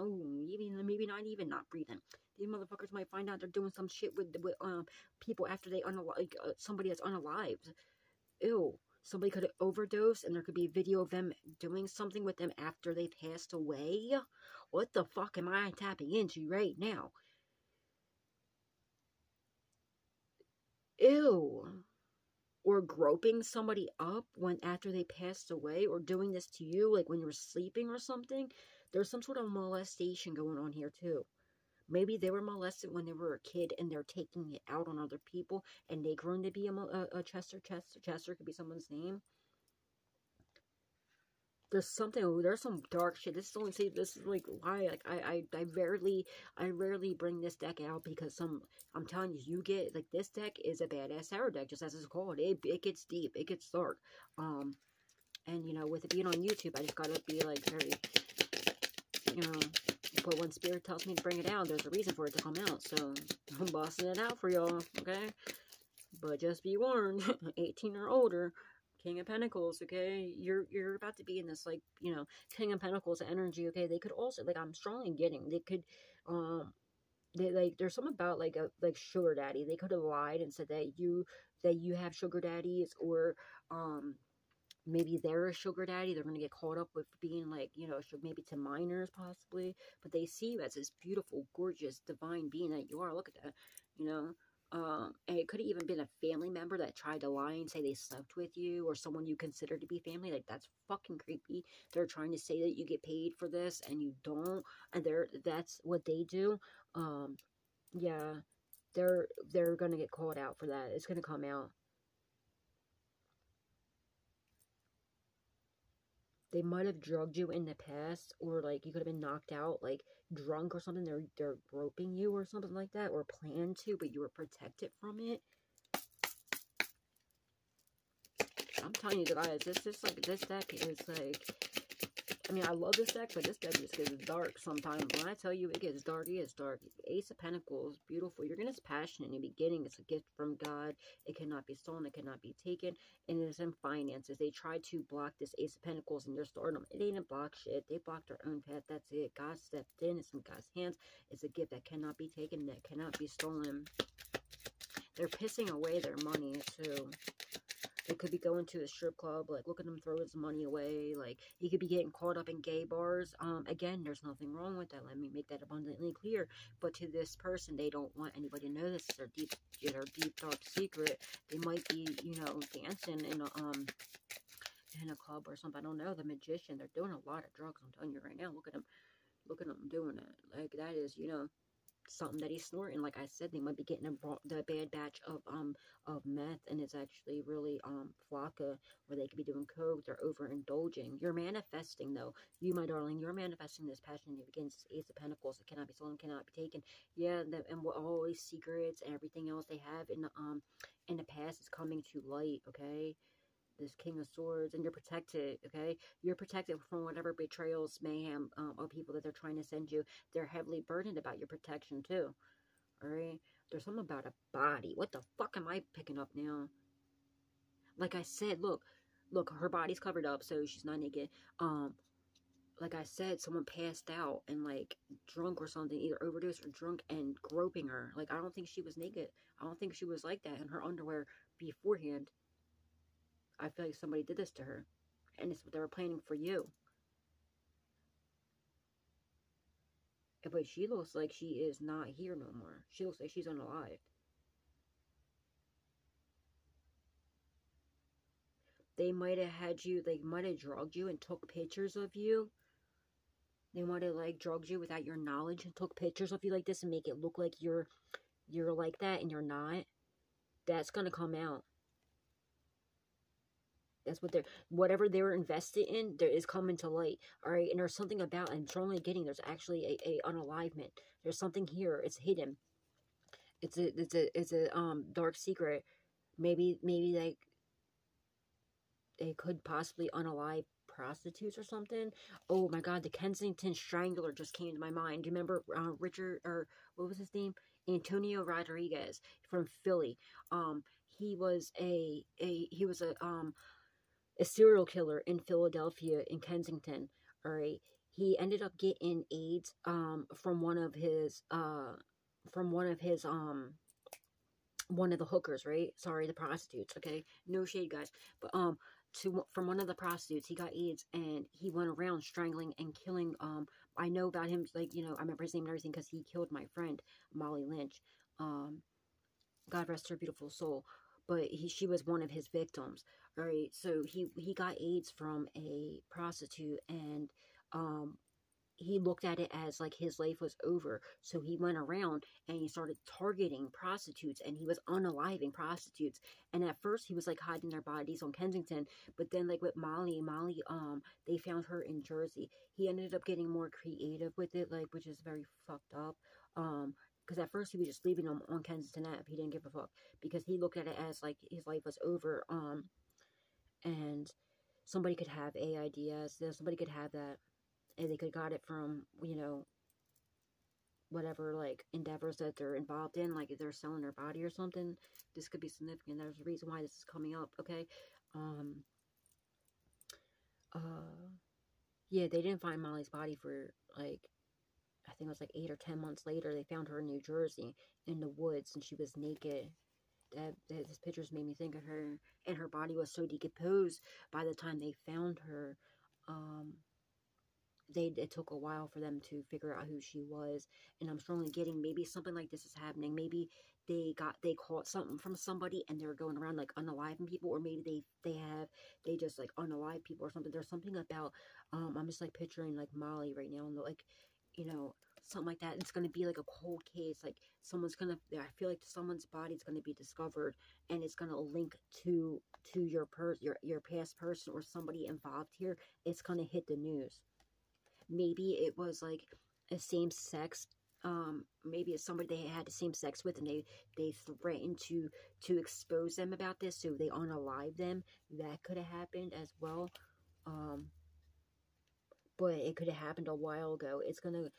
even maybe not even not breathing. These motherfuckers might find out they're doing some shit with people after they somebody that's unalived. Ew. Somebody could have overdosed, and there could be video of them doing something with them after they passed away. What the fuck am I tapping into right now? Ew. Or groping somebody up after they passed away, or doing this to you, like when you were sleeping or something. There's some sort of molestation going on here too. Maybe they were molested when they were a kid, and they're taking it out on other people, and they grown to be a Chester could be someone's name. There's some dark shit. This is like why, like, I rarely bring this deck out, because I'm telling you, you get, like, this deck is a badass tarot deck, just as it's called. It gets deep, it gets dark. And with it being on YouTube, I just gotta be like very, but when spirit tells me to bring it out, there's a reason for it to come out. So I'm bossing it out for y'all, okay? But just be warned, 18 or older. King of Pentacles, okay? You're about to be in this, like, King of Pentacles energy, okay? They could also, like, I'm strongly getting, they could, there's something about, like, sugar daddy. They could have lied and said that you have sugar daddies, or, maybe they're a sugar daddy. They're going to get caught up with being, like, maybe to minors, possibly. But they see you as this beautiful, gorgeous, divine being that you are. Look at that, and it could have even been a family member that tried to lie and say they slept with you, or someone you consider to be family. Like, that's fucking creepy. They're trying to say that you get paid for this, and you don't, and that's what they do. Yeah, they're gonna get called out for that. It's gonna come out. They might have drugged you in the past, or, like, you could have been knocked out, like, drunk or something. They're groping you or something like that, or planned to, but you were protected from it. I'm telling you guys, this deck is like I mean, I love this deck, but this deck just gets dark sometimes. When I tell you it gets dark, it gets dark. Ace of Pentacles, beautiful. You're going to passion in the beginning. It's a gift from God. It cannot be stolen. It cannot be taken. And it is in finances. They tried to block this Ace of Pentacles in your stardom. It ain't a block shit. They blocked their own path. That's it. God stepped in. It's in God's hands. It's a gift that cannot be taken. That cannot be stolen. They're pissing away their money, too. It could be going to a strip club, like, look at him throw his money away. Like, he could be getting caught up in gay bars. Again, there's nothing wrong with that. Let me make that abundantly clear. But to this person, they don't want anybody to know this. It's their deep, dark secret. They might be, you know, dancing in a club or something. I don't know. The magician, they're doing a lot of drugs. I'm telling you right now. Look at them doing it. Like, that is, you know, something that he's snorting. Like I said, they might be getting the bad batch of meth, and it's actually really flocka, where they could be doing coke. They're overindulging. You're manifesting, though. You, my darling, you're manifesting this passion against Ace of Pentacles. It cannot be stolen, cannot be taken. Yeah, and what all these secrets and everything else they have in the past is coming to light. Okay. This King of Swords, and you're protected, okay? You're protected from whatever betrayals, mayhem, or people that they're trying to send you. They're heavily burdened about your protection, too, all right? There's something about a body. What the fuck am I picking up now? Like I said, look, her body's covered up, so she's not naked. Like I said, someone passed out and, like, drunk or something, either overdosed or drunk, and groping her. Like, I don't think she was naked. I don't think she was like that in her underwear beforehand. I feel like somebody did this to her. And it's what they were planning for you. But she looks like she is not here no more. She looks like she's unalive. They might have had you, they might have drugged you and took pictures of you. They might have, like, drugged you without your knowledge and took pictures of you like this and make it look like you're like that and you're not. That's going to come out. That's what whatever they were invested in, there is coming to light. All right. And there's something about, I'm strongly getting, there's actually a unalivement. There's something here. It's hidden. It's a dark secret. Maybe like they could possibly unalive prostitutes or something. Oh my God. The Kensington Strangler just came to my mind. Do you remember Richard, or what was his name? Antonio Rodriguez from Philly. He was a serial killer in Philadelphia, in Kensington. All right, he ended up getting AIDS from one of the hookers, right? Sorry, the prostitutes. Okay, no shade, guys, but from one of the prostitutes, he got AIDS, and he went around strangling and killing. I know about him, like, you know, I remember his name and everything because he killed my friend Molly Lynch. God rest her beautiful soul. But she was one of his victims. All right, so he got AIDS from a prostitute, and he looked at it as like his life was over. So he went around and he started targeting prostitutes, and he was unaliving prostitutes. And at first he was like hiding their bodies on Kensington, but then, like, with Molly, they found her in Jersey. He ended up getting more creative with it, like, which is very fucked up. Because at first he was just leaving them on Kensington Ave. He didn't give a fuck because he looked at it as like his life was over. And somebody could have AIDS. Somebody could have that, and they could got it from, you know, whatever, like, endeavors that they're involved in, like if they're selling their body or something. This could be significant. There's a reason why this is coming up. Okay. Yeah, they didn't find Molly's body for, like, I think it was like 8 or 10 months later. They found her in New Jersey in the woods, and she was naked. These pictures made me think of her, and her body was so decomposed by the time they found her. It took a while for them to figure out who she was, and I'm strongly getting maybe something like this is happening. Maybe they caught something from somebody, and they're going around like unaliving people, or maybe they just like unalive people or something. There's something about I'm just like picturing like Molly right now, and like, you know, something like that. It's going to be like a cold case. Like I feel like someone's body is going to be discovered, and it's going to link to your past person or somebody involved here. It's going to hit the news. Maybe it was like a same sex. Maybe it's somebody they had the same sex with, and they threatened to expose them about this, so they unalive them. That could have happened as well. but it could have happened a while ago. It's gonna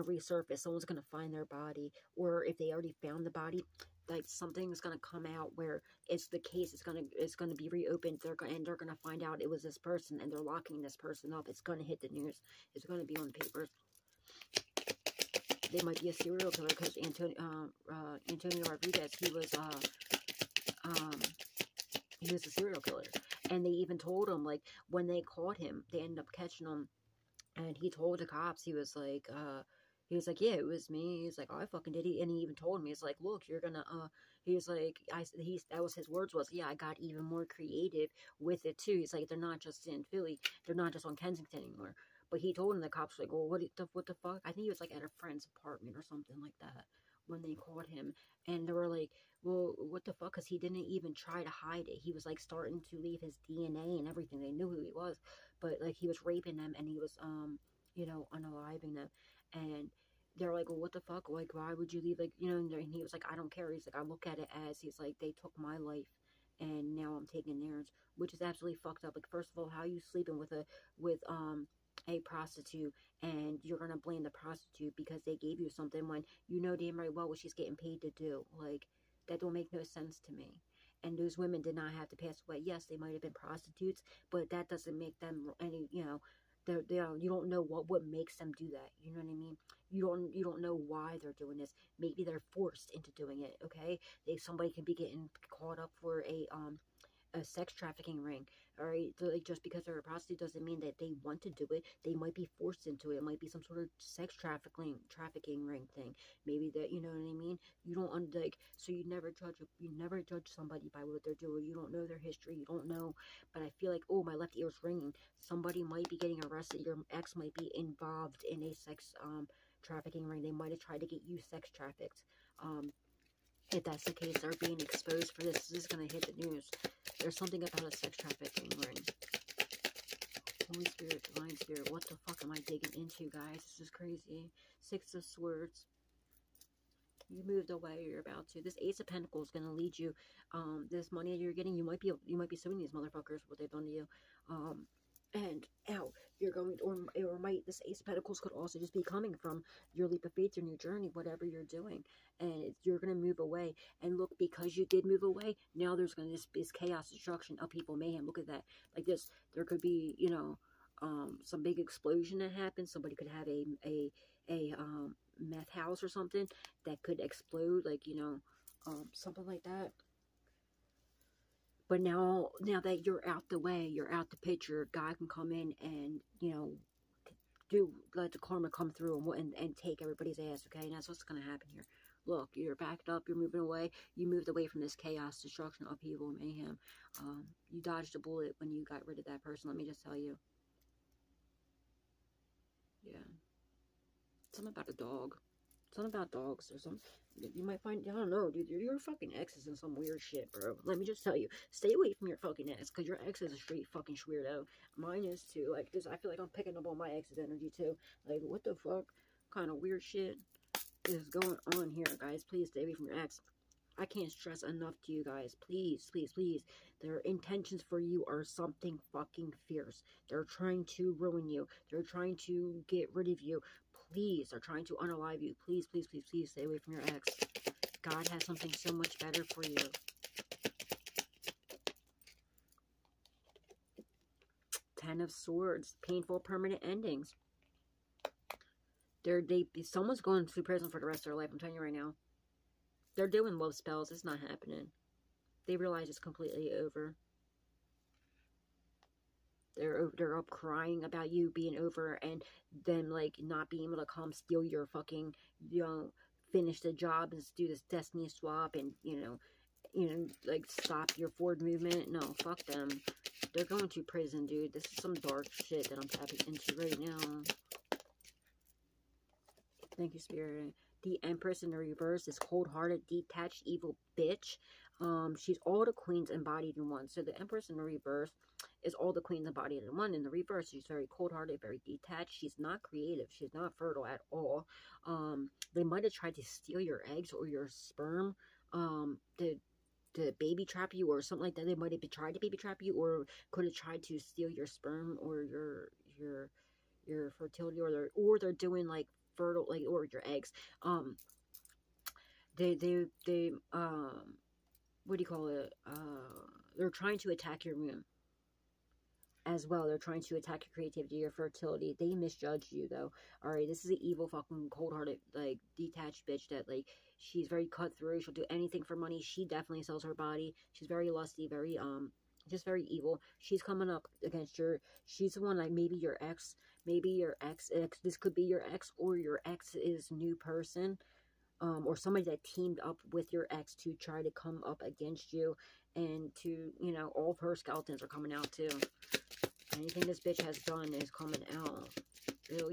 resurface. Someone's gonna find their body, or if they already found the body, like something's gonna come out where it's the case. It's gonna be reopened. They're gonna find out it was this person, and they're locking this person up. It's gonna hit the news. It's gonna be on the papers. They might be a serial killer because Antonio Rodriguez, he was a serial killer, and they even told him, like, when they caught him, they ended up catching him, and he told the cops, he was like, yeah, it was me. He's like, oh, I fucking did it. And he even told me, he's like, look, you're gonna, he's like, that was his words was, yeah, I got even more creative with it too. He's like, they're not just in Philly, they're not just on Kensington anymore. But he told him, the cops were like, well, what the fuck? I think he was like at a friend's apartment or something like that when they caught him. And they were like, well, what the fuck? Because he didn't even try to hide it. He was like starting to leave his DNA and everything. They knew who he was, but like he was raping them, and he was you know, unaliving them. And they're like, well, what the fuck? Like, why would you leave? Like, you know, and he was like, I don't care. He's like, I look at it as, he's like, they took my life, and now I'm taking theirs, which is absolutely fucked up. Like, first of all, how are you sleeping with a prostitute, and you're gonna blame the prostitute because they gave you something when you know damn right well what she's getting paid to do? Like, that don't make no sense to me. And those women did not have to pass away. Yes, they might have been prostitutes, but that doesn't make them any, you know, you don't know what makes them do that. You know what I mean? You don't know why they're doing this. Maybe they're forced into doing it. Okay, somebody can be getting caught up for a sex trafficking ring. All right, so, like, just because they're a prostitute doesn't mean that they want to do it. They might be forced into it. It might be some sort of sex trafficking ring thing. Maybe that, you know what I mean. You don't like, so you never judge somebody by what they're doing. You don't know their history. You don't know. But I feel like, oh, my left ear's ringing. Somebody might be getting arrested. Your ex might be involved in a sex trafficking ring. They might have tried to get you sex trafficked. If that's the case, they're being exposed for this. This is going to hit the news. There's something about a sex trafficking ring. Holy Spirit, Divine Spirit, what the fuck am I digging into, guys? This is crazy. Six of Swords. You moved away, you're about to. This Ace of Pentacles is going to lead you. This money that you're getting, you might be suing these motherfuckers for what they've done to you. And you're going, or might, this Ace of Pentacles could also just be coming from your leap of faith, your new journey, whatever you're doing, and you're going to move away. And look, because you did move away, now there's going to be this chaos, destruction, upheaval, mayhem. Look at that. Like this, there could be, you know, some big explosion that happens. Somebody could have a meth house or something that could explode, like, you know, something like that. But now that you're out the way, you're out the picture, God can come in and, you know, let the karma come through and take everybody's ass, okay? And that's what's going to happen here. Look, you're backed up, you're moving away. You moved away from this chaos, destruction, upheaval, mayhem. You dodged a bullet when you got rid of that person, let me just tell you. Yeah. Something about a dog. Something about dogs or something. You might find, I don't know, dude, your fucking ex is in some weird shit, bro. Let me just tell you, stay away from your fucking ex, because your ex is a straight fucking weirdo. Mine is too. Like, this, I feel like I'm picking up on my ex's energy too. Like, what the fuck kind of weird shit is going on here, guys? Please stay away from your ex. I can't stress enough to you guys. Please, please, please. Their intentions for you are something fucking fierce. They're trying to ruin you. They're trying to get rid of you. Please, they're trying to unalive you. Please, please, please, please stay away from your ex. God has something so much better for you. Ten of Swords. Painful permanent endings. Someone's going to prison for the rest of their life. I'm telling you right now. They're doing love spells. It's not happening. They realize it's completely over. They're up crying about you being over, and them, like, not being able to come steal your fucking, you know, finish the job and do this destiny swap, and, you know, like, stop your forward movement. No, fuck them. They're going to prison, dude. This is some dark shit that I'm tapping into right now. Thank you, Spirit. The Empress in the reverse is cold-hearted, detached, evil bitch. She's all the queens embodied in one. So the Empress in the reverse is all the queens embodied in one. In the reverse, she's very cold-hearted, very detached. She's not creative. She's not fertile at all. They might have tried to steal your eggs or your sperm, to baby trap you or something like that. They might have tried to baby trap you, or could have tried to steal your sperm or your your fertility, or they're doing like fertile, like, or your eggs. They what do you call it? They're trying to attack your womb as well. They're trying to attack your creativity, your fertility. They misjudged you, though. Alright, this is an evil, fucking, cold-hearted, like, detached bitch that, like, she's very cutthroat. She'll do anything for money. She definitely sells her body. She's very lusty, very, just very evil. She's coming up against your, she's the one, like, maybe your ex, this could be your ex, or your ex's new person, or somebody that teamed up with your ex to try to come up against you, and to, you know, all of her skeletons are coming out, too. Anything this bitch has done is coming out.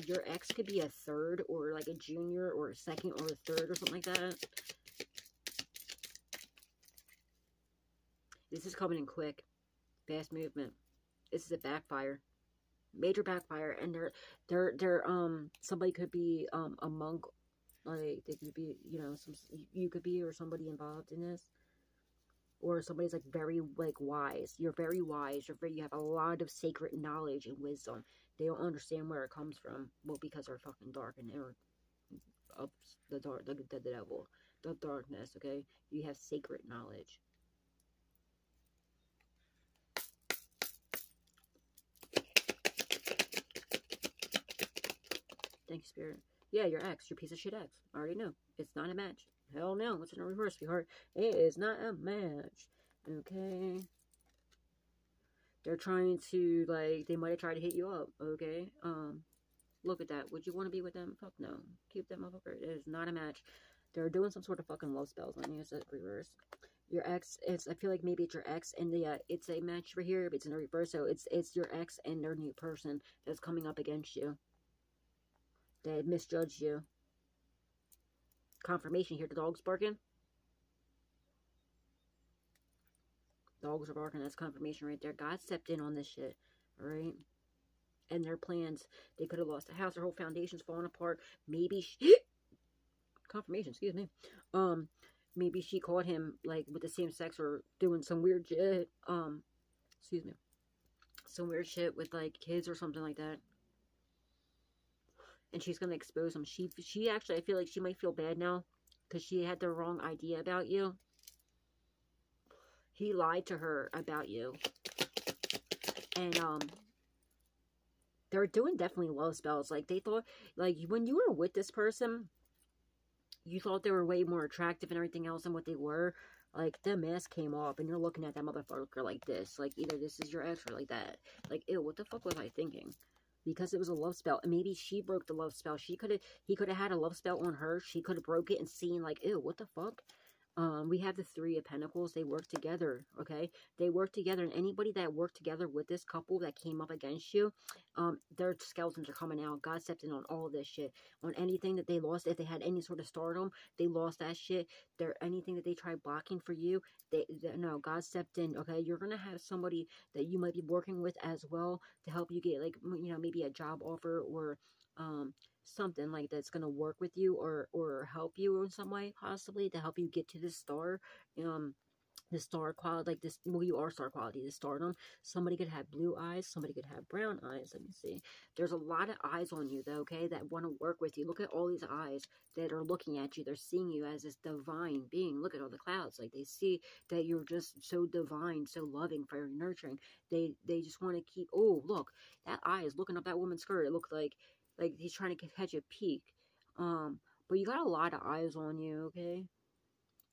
Your ex could be a third, or like a junior, or a second, or a third, or something like that. This is coming in quick. Fast movement. This is a backfire. Major backfire. And they're somebody could be, a monk. Like, they could be, you know, you could be, or somebody involved in this. Or somebody's, like, very, like, wise. You're very wise. You have a lot of sacred knowledge and wisdom. They don't understand where it comes from. Well, because they're fucking dark, and they're of the dark, the devil, the darkness, okay? You have sacred knowledge. Thank you, Spirit. Yeah, your ex, your piece of shit ex. I already know. It's not a match. Hell no. What's in a reverse, sweetheart? It is not a match. Okay? They're trying to, like, they might have tried to hit you up, okay? Look at that. Would you want to be with them? Fuck no. Keep that motherfucker. It is not a match. They're doing some sort of fucking love spells on you. It's a reverse. Your ex, I feel like maybe it's your ex, and it's a match for here, but it's in a reverse, so it's your ex and their new person that's coming up against you. They misjudged you. Confirmation here. The dog's barking. Dogs are barking. That's confirmation right there. God stepped in on this shit. Alright? And their plans. They could have lost the house. Their whole foundation's falling apart. Maybe confirmation, excuse me. Maybe she caught him, like, with the same sex, or doing some weird shit. Excuse me. Some weird shit with, like, kids or something like that. And she's gonna expose him. She actually, I feel like she might feel bad now, because she had the wrong idea about you. He lied to her about you. And, they're doing definitely love spells. Like, they thought, like, when you were with this person, you thought they were way more attractive and everything else than what they were. Like, the mask came off, and you're looking at that motherfucker like this. Like, either this is your ex, or like that. Like, ew, what the fuck was I thinking? Because it was a love spell. And maybe she broke the love spell. He could have had a love spell on her. She could have broke it and seen, like, ew, what the fuck? We have the Three of Pentacles. They work together, okay? They work together, and anybody that worked together with this couple that came up against you, their skeletons are coming out. God stepped in on all of this shit. On anything that they lost, if they had any sort of stardom, they lost that shit. Anything that they tried blocking for you, no, God stepped in, okay? You're gonna have somebody that you might be working with as well to help you get, like, you know, maybe a job offer, or, something like that's going to work with you, or help you in some way, possibly, to help you get to this star, the star quality, like this, well, you are star quality, the stardom. Somebody could have blue eyes, somebody could have brown eyes. Let me see. There's a lot of eyes on you, though, okay, that want to work with you. Look at all these eyes that are looking at you. They're seeing you as this divine being. Look at all the clouds. Like, they see that you're just so divine, so loving, very nurturing. They just want to keep, oh, look, that eye is looking up that woman's skirt. It looked like he's trying to catch a peek. But you got a lot of eyes on you, okay?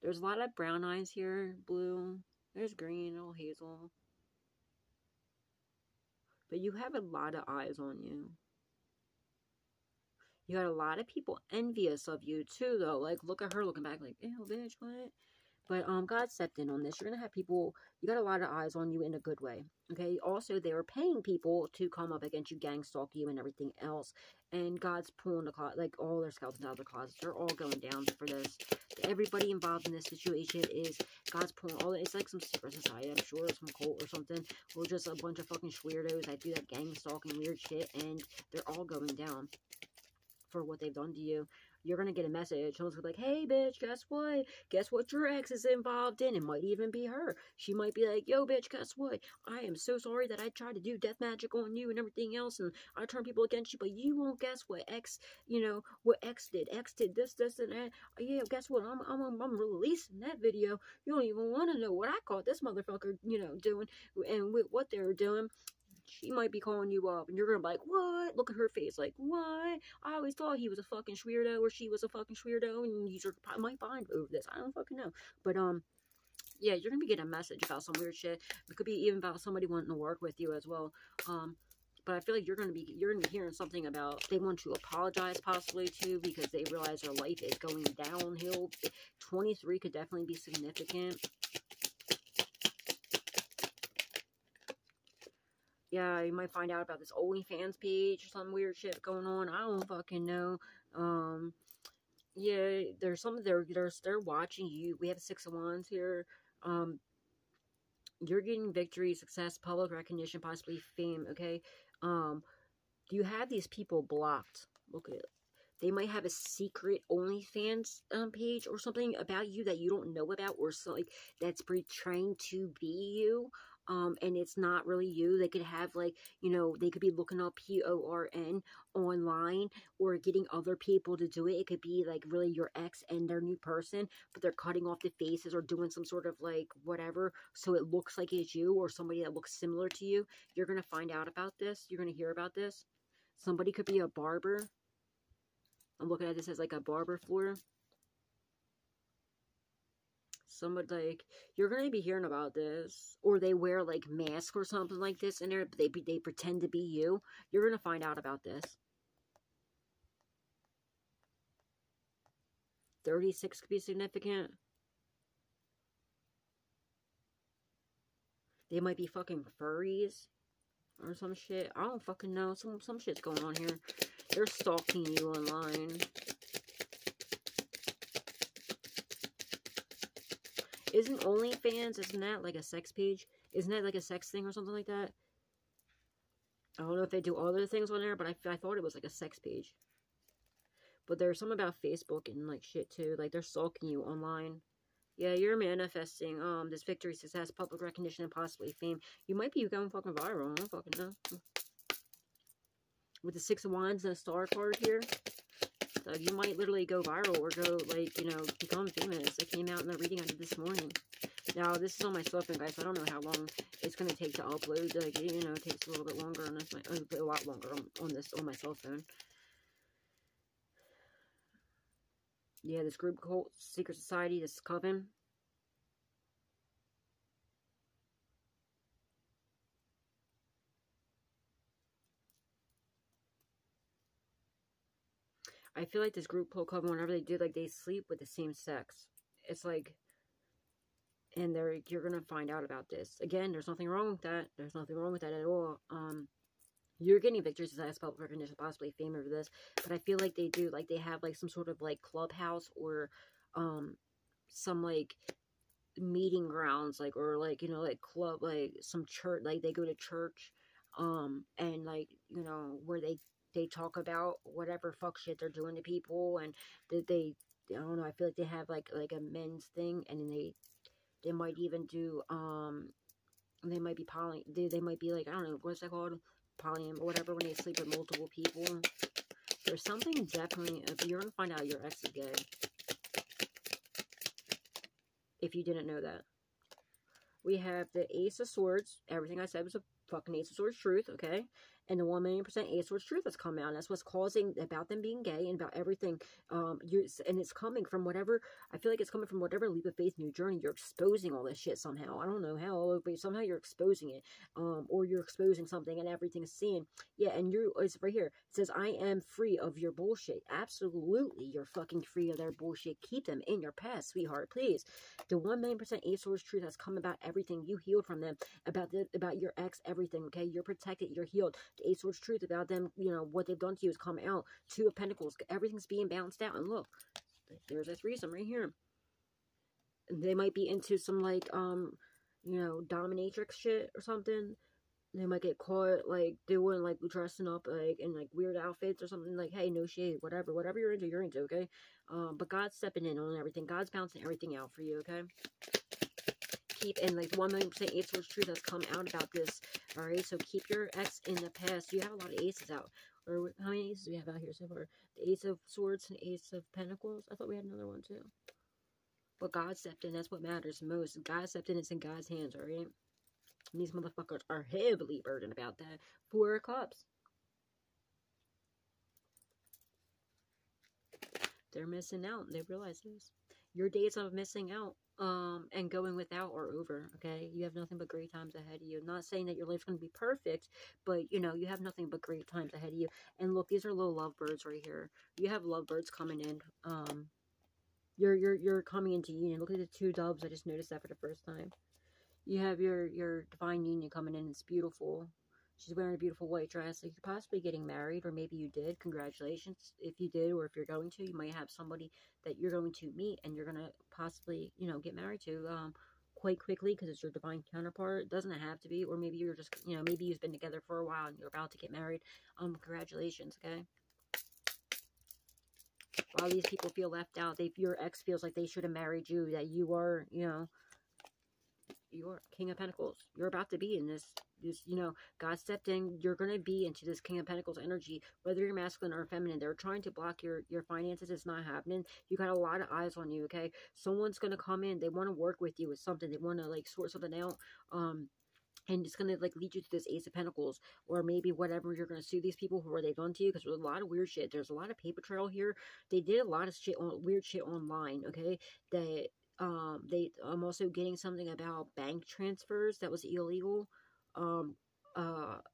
There's a lot of brown eyes here, blue. There's green, little hazel. But you have a lot of eyes on you. You got a lot of people envious of you, too, though. Like, look at her looking back like, ew, bitch, what? But God stepped in on this. You're going to have people, you got a lot of eyes on you in a good way. Okay? Also, they were paying people to come up against you, gang stalk you, and everything else. And God's pulling the closet, like, all their skeletons out of the closet. They're all going down for this. Everybody involved in this situation is, God's pulling all, it's like some secret society, I'm sure, some cult or something. Or just a bunch of fucking weirdos that do that gang stalking weird shit. And they're all going down for what they've done to you. you're gonna get a message. Someone's gonna be like, hey, bitch, guess what? Guess what your ex is involved in? It might even be her. She might be like, yo, bitch, guess what? I am so sorry that I tried to do death magic on you and everything else, and I turned people against you, but you won't guess what X, you know, what X did. X did this, and that. Yeah, guess what? I'm releasing that video. You don't even want to know what I caught this motherfucker, you know, doing, and with what they're doing. She might be calling you up, and you're gonna be like, what? Look at her face, like, what? I always thought he was a fucking weirdo, or she was a fucking weirdo, and you might find over this. I don't fucking know. But, yeah, you're gonna be getting a message about some weird shit. It could be even about somebody wanting to work with you as well. But I feel like you're gonna be hearing something about they want to apologize possibly too, because they realize their life is going downhill. 23 could definitely be significant. Yeah, you might find out about this OnlyFans page or some weird shit going on. I don't fucking know. Yeah, there's some they're watching you. We have 6 of Wands here. You're getting victory, success, public recognition, possibly fame, okay? You have these people blocked. Look at it. They might have a secret OnlyFans page or something about you that you don't know about, or so, like, that's portraying to be you. And it's not really you. They could have, like, you know, they could be looking up PORN online or getting other people to do it. It could be, like, really your ex and their new person, but they're cutting off the faces or doing some sort of, like, whatever, so it looks like it's you or somebody that looks similar to you. You're going to find out about this. You're going to hear about this. Somebody could be a barber. I'm looking at this as, like, a barber floor. Somebody, like, you're going to be hearing about this. Or they wear, like, masks or something like this in there. But they pretend to be you. You're going to find out about this. 36 could be significant. They might be fucking furries. Or some shit. I don't fucking know. Some shit's going on here. They're stalking you online. Isn't OnlyFans, isn't that like a sex page? Isn't that like a sex thing or something like that? I don't know if they do other things on there, but I thought it was like a sex page. But there's some about Facebook and like shit too. Like they're stalking you online. Yeah, you're manifesting this victory, success, public recognition, and possibly fame. You might be going fucking viral. I don't fucking know. With the 6 of Wands and a star card here. So you might literally go viral or go, like, you know, become famous. It came out in the reading I did this morning. Now, this is on my cell phone, guys, so I don't know how long it's going to take to upload. Like, you know, it takes a little bit longer on this, a lot longer on my cell phone. Yeah, this group cult, secret society, this coven. I feel like this group cult coven, whenever they do, like, they sleep with the same sex. It's like, and you're gonna find out about this. Again, there's nothing wrong with that. There's nothing wrong with that at all. You're getting victories, success, public recognition, possibly fame over this. But I feel like they do, like, they have, like, some sort of, like, clubhouse or, some, like, meeting grounds, like, or, like, you know, like, club, like, some church, like, they go to church, and, like, you know, where they talk about whatever fuck shit they're doing to people, and they I don't know, I feel like they have, like a men's thing, and then they might even do, they might be they might be, like, I don't know, what's that called? Polyam or whatever, when they sleep with multiple people. There's something definitely, you're gonna find out your ex is gay. If you didn't know that. We have the Ace of Swords. Everything I said was a fucking Ace of Swords truth, okay? And the 1,000,000% Ace of Swords truth has come out. And that's what's causing, about them being gay and about everything. And it's coming from whatever, I feel like it's coming from whatever leap of faith, new journey. You're exposing all this shit somehow. I don't know how, but somehow you're exposing it. Or you're exposing something and everything's seen. Yeah, and it's right here. It says, I am free of your bullshit. Absolutely, you're fucking free of their bullshit. Keep them in your past, sweetheart, please. The 1,000,000% Ace of Swords truth has come about everything. You healed from them. About your ex, everything, okay? You're protected, you're healed. The Ace of Swords truth about them, you know, what they've done to you has come out. 2 of Pentacles, everything's being balanced out. And look, there's a threesome right here. And they might be into some, like, you know, dominatrix shit or something. They might get caught, like, doing, like, dressing up, like, in, like, weird outfits or something. Like, hey, no shade, whatever. Whatever you're into, okay? But God's stepping in on everything. God's bouncing everything out for you, okay? Keep, and, like, 1,000,000% Ace Swords truth has come out about this, alright? So keep your ex in the past. You have a lot of aces out. Or, how many aces do we have out here so far? The Ace of Swords and Ace of Pentacles. I thought we had another one, too. But God stepped in. That's what matters most. God stepped in. It's in God's hands, alright? And these motherfuckers are heavily burdened about that. 4 of Cups. They're missing out. They realize this. Your days of missing out and going without are over, okay? You have nothing but great times ahead of you. Not saying that your life's going to be perfect, but, you know, you have nothing but great times ahead of you. And look, these are little lovebirds right here. You have lovebirds coming in. You're coming into union. Look at the 2 doves. I just noticed that for the first time. You have your divine union coming in. It's beautiful. She's wearing a beautiful white dress. Like, you're possibly getting married, or maybe you did. Congratulations if you did, or if you're going to. You might have somebody that you're going to meet, and you're going to possibly, you know, get married to quite quickly, because it's your divine counterpart. It doesn't have to be, or maybe you're just, you know, maybe you've been together for a while, and you're about to get married. Congratulations, okay? While these people feel left out, your ex feels like they should have married you, that you are, you know, you're King of Pentacles. You're about to be in this, you know, God stepped in. You're going to be into this King of Pentacles energy, whether you're masculine or feminine. They're trying to block your finances. It's not happening. You got a lot of eyes on you, okay? Someone's going to come in. They want to work with you with something. They want to, like, sort something out. And it's going to, like, lead you to this Ace of Pentacles. Or maybe whatever you're going to sue these people for what they've done to you. Because there's a lot of weird shit. There's a lot of paper trail here. They did a lot of shit, weird shit online, okay? That... I'm also getting something about bank transfers that was illegal,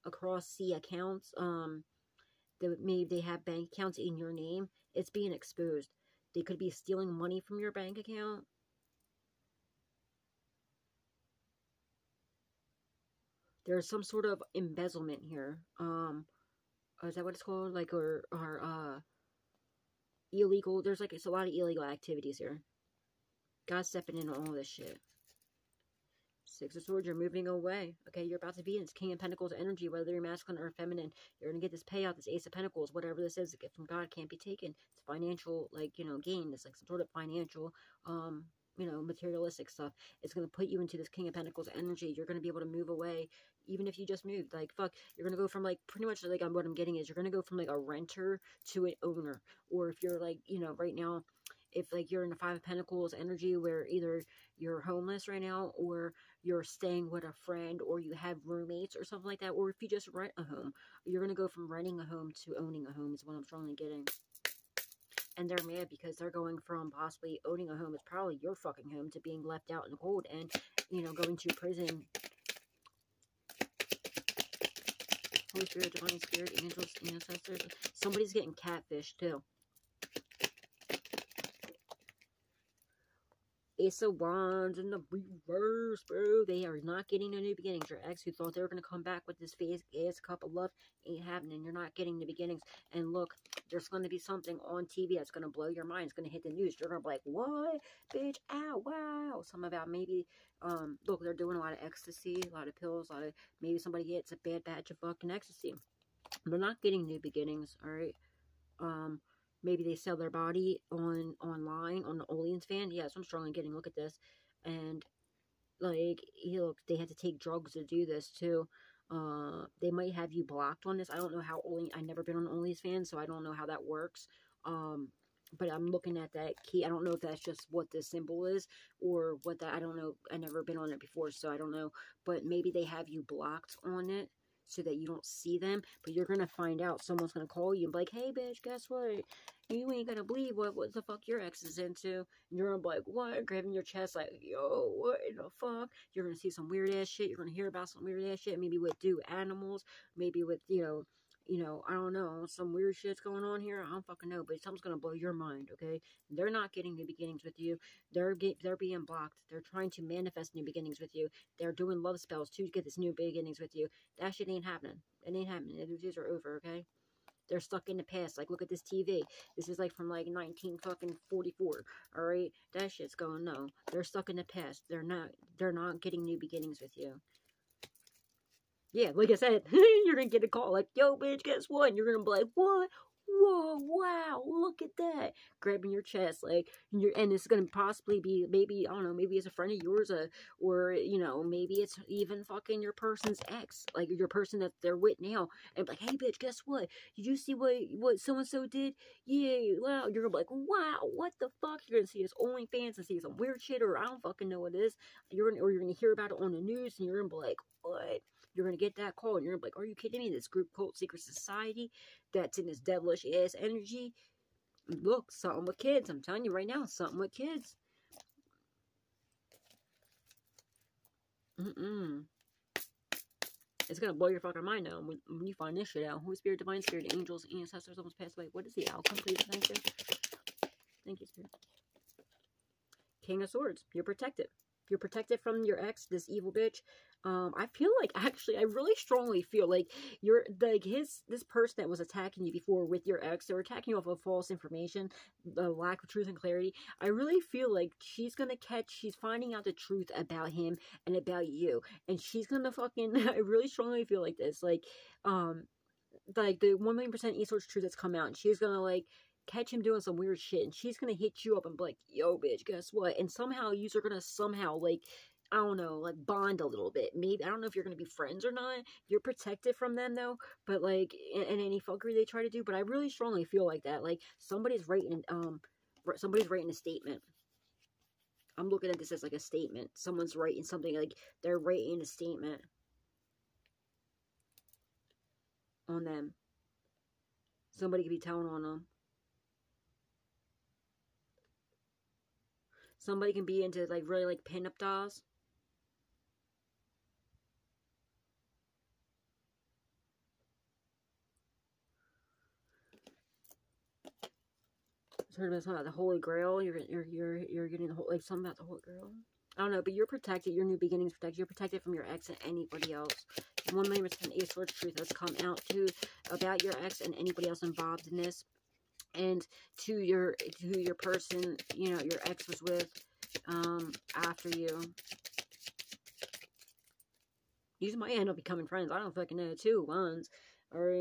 across C accounts, that maybe they have bank accounts in your name. It's being exposed. They could be stealing money from your bank account. There's some sort of embezzlement here. Is that what it's called? Like, or illegal, there's, like, it's a lot of illegal activities here. God's stepping in on all this shit. 6 of Swords, you're moving away. Okay, you're about to be in this King of Pentacles energy, whether you're masculine or feminine. You're going to get this payout, this Ace of Pentacles, whatever this is. A gift from God can't be taken. It's financial, like, you know, gain. It's like some sort of financial, you know, materialistic stuff. It's going to put you into this King of Pentacles energy. You're going to be able to move away, even if you just moved. Like, fuck, you're going to go from, like, pretty much, like, what I'm getting is you're going to go from, like, a renter to an owner. Or if you're, like, you know, right now, if, like, you're in the 5 of Pentacles energy where either you're homeless right now, or you're staying with a friend, or you have roommates or something like that, or if you just rent a home, you're going to go from renting a home to owning a home is what I'm strongly getting. And they're mad because they're going from possibly owning a home, it's probably your fucking home, to being left out in the cold and, you know, going to prison. Holy Spirit, Divine Spirit, angels, ancestors. Somebody's getting catfished too. Ace of Wands in the reverse, bro. They are not getting a new beginnings. Your ex who thought they were going to come back with this ass cup of love ain't happening. You're not getting the beginnings. And look, there's going to be something on TV that's going to blow your mind. It's going to hit the news. You're going to be like, what? Bitch, ow, wow. Something about maybe, look, they're doing a lot of ecstasy, a lot of pills, a lot of, maybe somebody gets a bad batch of fucking ecstasy. They're not getting new beginnings, all right? Maybe they sell their body online on the OnlyFans. Yeah, so I'm strongly getting, look at this. And, like, look, they had to take drugs to do this, too. They might have you blocked on this. I don't know how I've never been on OnlyFans, so I don't know how that works. But I'm looking at that key. I don't know if that's just what the symbol is, or what that, I don't know. I've never been on it before, so I don't know. But maybe they have you blocked on it, so that you don't see them, but you're gonna find out. Someone's gonna call you and be like, hey bitch, guess what, you ain't gonna believe what the fuck your ex is into. And you're gonna be like, what? Grabbing your chest like, yo, what in the fuck? You're gonna see some weird ass shit. You're gonna hear about some weird ass shit, maybe with animals, maybe with, you know, I don't know, some weird shit's going on here. I don't fucking know, but something's gonna blow your mind, okay? They're not getting new beginnings with you. They're being blocked. They're trying to manifest new beginnings with you. They're doing love spells to get this new beginnings with you. That shit ain't happening. It ain't happening. The days are over, okay? They're stuck in the past. Like, look at this TV. This is, like, from, like, 1944, all right? That shit's going, no. They're stuck in the past. They're not getting new beginnings with you. Yeah, like I said, you're gonna get a call like, yo, bitch, guess what? And you're gonna be like, what? Whoa, wow, look at that. Grabbing your chest, like, and it's gonna possibly be, maybe, I don't know, maybe it's a friend of yours, or, you know, maybe it's even fucking your person's ex, like, your person that they're with now, and like, hey, bitch, guess what? Did you see what so-and-so did? Yeah, wow. You're gonna be like, wow, what the fuck? You're gonna see his OnlyFans and see some weird shit, or I don't fucking know what it is. You're gonna hear about it on the news, and you're gonna be like, what? You're going to get that call, and you're like, are you kidding me? This group cult secret society that's in this devilish ass energy. Look, something with kids. I'm telling you right now, something with kids. It's going to blow your fucking mind now when you find this shit out. Holy Spirit, Divine Spirit, angels, ancestors almost passed away. What is the outcome, please? Thank you. Thank you, Spirit. King of Swords. You're protected. You're protected from your ex, this evil bitch. I feel like, actually, I really strongly feel like you're, like, this person that was attacking you before with your ex, they were attacking you off of false information, the lack of truth and clarity. I really feel like she's finding out the truth about him and about you. And she's gonna fucking, I really strongly feel like this, like the 1,000,000% Eastward's truth that's come out, and she's gonna, like, catch him doing some weird shit, and she's gonna hit you up and be like, yo, bitch, guess what? And somehow you are gonna somehow, like, I don't know, like, bond a little bit. Maybe, I don't know if you're gonna be friends or not. You're protected from them, though, but, like, in any fuckery they try to do. But I really strongly feel like that. Like, somebody's writing a statement. I'm looking at this as, like, a statement. Someone's writing something, like, they're writing a statement on them. Somebody could be telling on them. Somebody can be into, like, really, like, pin-up dolls. I've heard about something about the Holy Grail. You're getting the whole, like, something about the Holy Grail. I don't know, but you're protected. Your new beginnings protected. You're protected from your ex and anybody else. 1,000,000% Ace Swords truth has come out too about your ex and anybody else involved in this. And to your person, you know, your ex was with after you. These might end up becoming friends. I don't fucking know. 2 ones. Or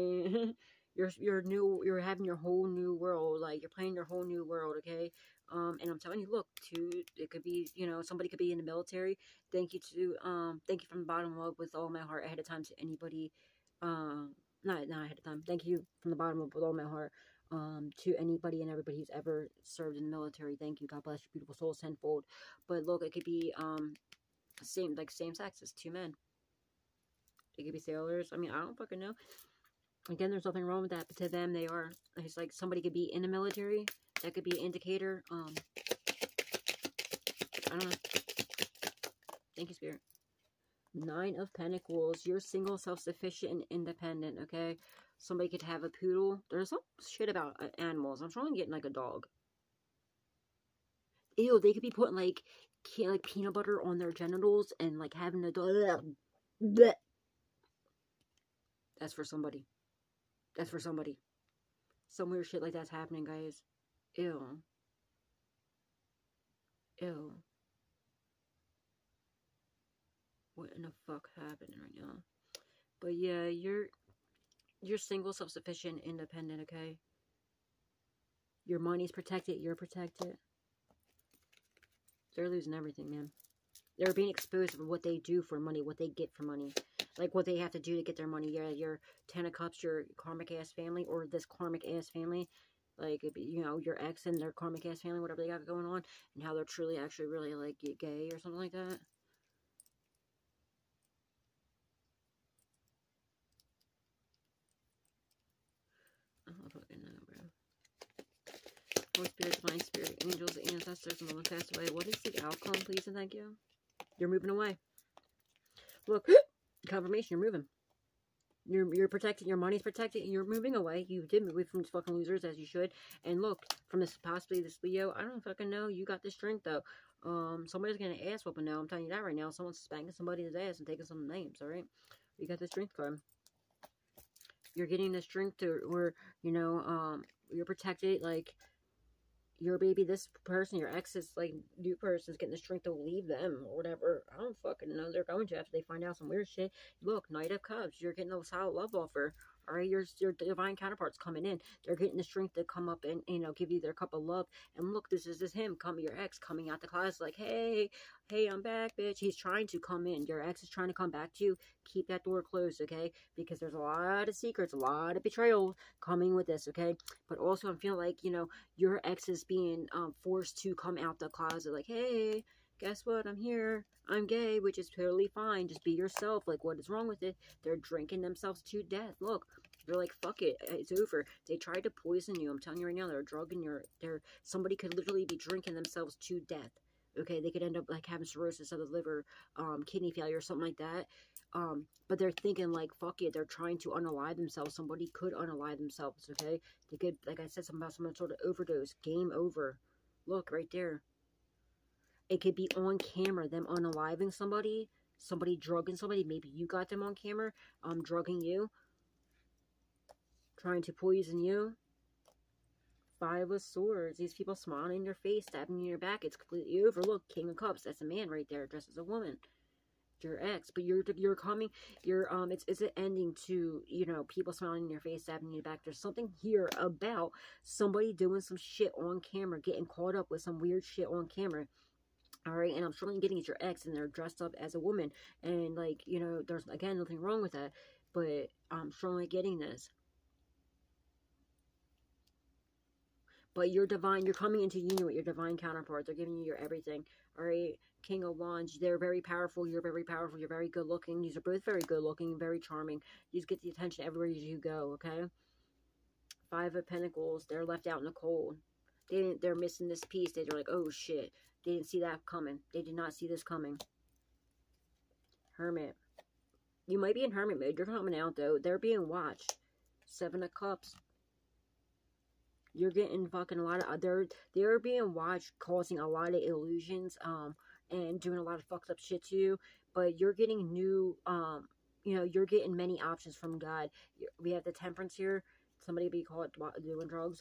you're having your whole new world. Like, you're playing your whole new world, okay? And I'm telling you, look, it could be, you know, somebody could be in the military. Thank you from the bottom of with all my heart ahead of time to anybody, not ahead of time. Thank you from the bottom of with all my heart, to anybody and everybody who's ever served in the military. Thank you. God bless your beautiful souls tenfold. But look, it could be, same sex as 2 men. It could be sailors. I mean, I don't fucking know. Again, there's nothing wrong with that, but to them, they are. It's like somebody could be in the military. That could be an indicator. I don't know. Thank you, Spirit. 9 of Pentacles. You're single, self-sufficient, and independent, okay? Somebody could have a poodle. There's some shit about animals. I'm trying to get, like, a dog. Ew, they could be putting, like peanut butter on their genitals and, like, having a dog. Blech. That's for somebody. That's for somebody. Some weird shit like that's happening, guys. Ew. Ew. What in the fuck happening right now? But yeah, you're single, self-sufficient, independent, okay? Your money's protected. You're protected. They're losing everything, man. They're being exposed for what they do for money, what they get for money. Like, what they have to do to get their money. Yeah, your 10 of Cups, your karmic-ass family, or this karmic-ass family. Like, you know, your ex and their karmic-ass family, whatever they got going on. And how they're truly, actually, really, like, gay or something like that. I don't fucking know, bro. Holy Spirit, Divine Spirit, angels, ancestors, and all the passed away. What is the outcome, please and thank you? You're moving away. Look, confirmation, you're moving. You're protected, your money's protected, and you're moving away. You did move away from these fucking losers, as you should. And look, from this, possibly this Leo, I don't fucking know, you got the strength, though. Somebody's getting an ass whooping now, I'm telling you that right now. Someone's spanking somebody's ass and taking some names, alright? You got the strength card. You're getting the strength to, where, you know, you're protected, like, your baby, this person, your ex's, like, new person's getting the strength to leave them or whatever. I don't fucking know. They're going to after they find out some weird shit. Look, Knight of Cups, you're getting a solid love offer. All right, your divine counterparts coming in. They're getting the strength to come up and, you know, give you their cup of love. And look, this is him, your ex coming out the closet like, hey, I'm back, bitch. He's trying to come in. Your ex is trying to come back to you. Keep that door closed, okay? Because there's a lot of secrets, a lot of betrayal coming with this, okay? But also, I'm feeling like, you know, your ex is being forced to come out the closet like, hey, guess what? I'm here. I'm gay, which is totally fine. Just be yourself. Like, what is wrong with it? They're drinking themselves to death. Look, they're like, fuck it. It's over. They tried to poison you. I'm telling you right now, they're drugging somebody could literally be drinking themselves to death. Okay, they could end up like having cirrhosis of the liver, kidney failure, something like that. But they're thinking like, fuck it. They're trying to unalive themselves. Somebody could unalive themselves. Okay, they could, like I said, something about some sort of overdose. Game over. Look right there. It could be on camera, them unaliving somebody, somebody drugging somebody. Maybe you got them on camera, drugging you, trying to poison you. 5 of Swords. These people smiling in your face, stabbing you in your back. It's completely over. Look, King of Cups. That's a man right there, dressed as a woman. Your ex, but you're coming. It's an ending to, you know, people smiling in your face, stabbing you in your back. There's something here about somebody doing some shit on camera, getting caught up with some weird shit on camera. All right, and I'm strongly getting at your ex, and they're dressed up as a woman, and like, you know, there's again nothing wrong with that, but I'm strongly getting this. But you're coming into union with your divine counterpart. They're giving you your everything. All right, King of Wands. They're very powerful. You're very powerful. You're very good looking. These are both very good looking, very charming. These get the attention everywhere you go. Okay. 5 of Pentacles. They're left out in the cold. They're missing this piece. They're like, oh shit. They didn't see that coming. They did not see this coming. Hermit. You might be in hermit mode. You're coming out, though. They're being watched. 7 of Cups. You're getting fucking a lot of... They're being watched, causing a lot of illusions, and doing a lot of fucked up shit to you. But you're getting new, you know, you're getting many options from God. We have the Temperance here. Somebody be caught doing drugs.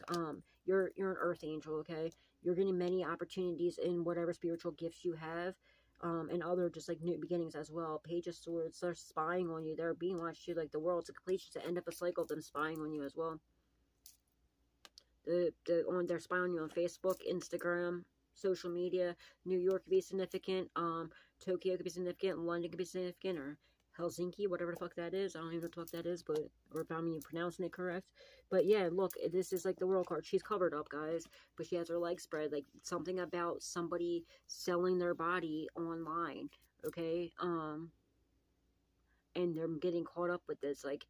You're an earth angel, okay? You're getting many opportunities in whatever spiritual gifts you have, and other just like new beginnings as well. Page of Swords, they're spying on you. They're being watched too. Like the world's a completion to end up a cycle of them spying on you as well. They're spying on you on Facebook, Instagram, social media. New York could be significant. Tokyo could be significant. London could be significant, or Helsinki, whatever the fuck that is. I don't even know what the fuck that is, but, or if I'm even pronouncing it correct. But yeah, look, this is like the world card. She's covered up, guys, but she has her legs spread. Like something about somebody selling their body online, okay? And they're getting caught up with this. Like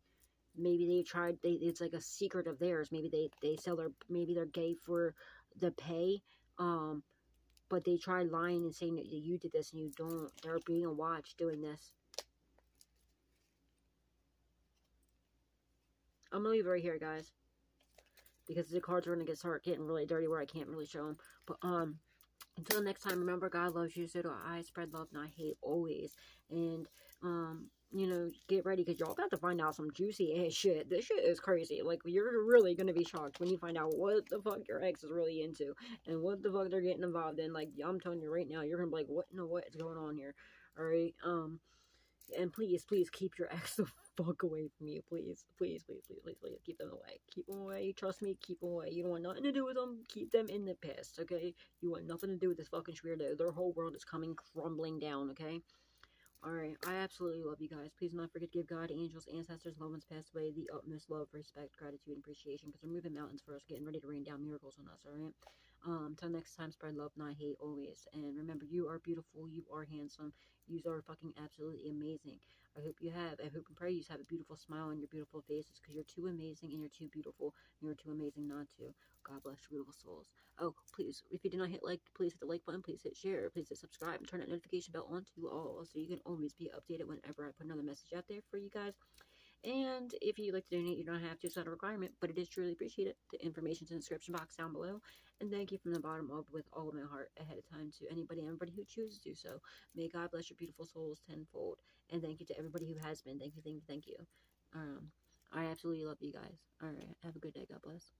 maybe they tried. It's like a secret of theirs. Maybe they sell their. Maybe they're gay for the pay. But they tried lying and saying that you did this and you don't. They're being watched doing this. I'm going to leave it right here, guys. Because the cards are going to start getting really dirty where I can't really show them. But, until next time, remember, God loves you, so do I. Spread love, not hate, always. And, you know, get ready, because y'all about to find out some juicy ass shit. This shit is crazy. Like, you're really going to be shocked when you find out what the fuck your ex is really into. And what the fuck they're getting involved in. Like, I'm telling you right now, you're going to be like, what in the what is going on here? Alright, and please keep your ex the fuck away from you. Please keep them away. Keep them away. Trust me, keep them away. You don't want nothing to do with them. Keep them in the past, okay? You want nothing to do with this fucking weirdo. Their whole world is coming crumbling down, okay? Alright, I absolutely love you guys. Please do not forget to give God, angels, ancestors, loved ones passed away the utmost love, respect, gratitude, and appreciation, because we're moving mountains for us, getting ready to rain down miracles on us, alright? Till next time, spread love, not hate, always. And remember, you are beautiful, you are handsome, you are fucking absolutely amazing. I hope and pray you have a beautiful smile on your beautiful faces, because you're too amazing and you're too beautiful, and you're too amazing not to. God bless your beautiful souls. Oh, please, if you did not hit like, please hit the like button, please hit share, please hit subscribe, and turn that notification bell on to all, so you can always be updated whenever I put another message out there for you guys. And if you'd like to donate, you don't have to. It's not a requirement, but it is truly appreciated. The information's in the description box down below. And thank you from the bottom of with all of my heart ahead of time to anybody and everybody who chooses to do so. May God bless your beautiful souls tenfold. And thank you to everybody who has been. Thank you. I absolutely love you guys. Alright, have a good day. God bless.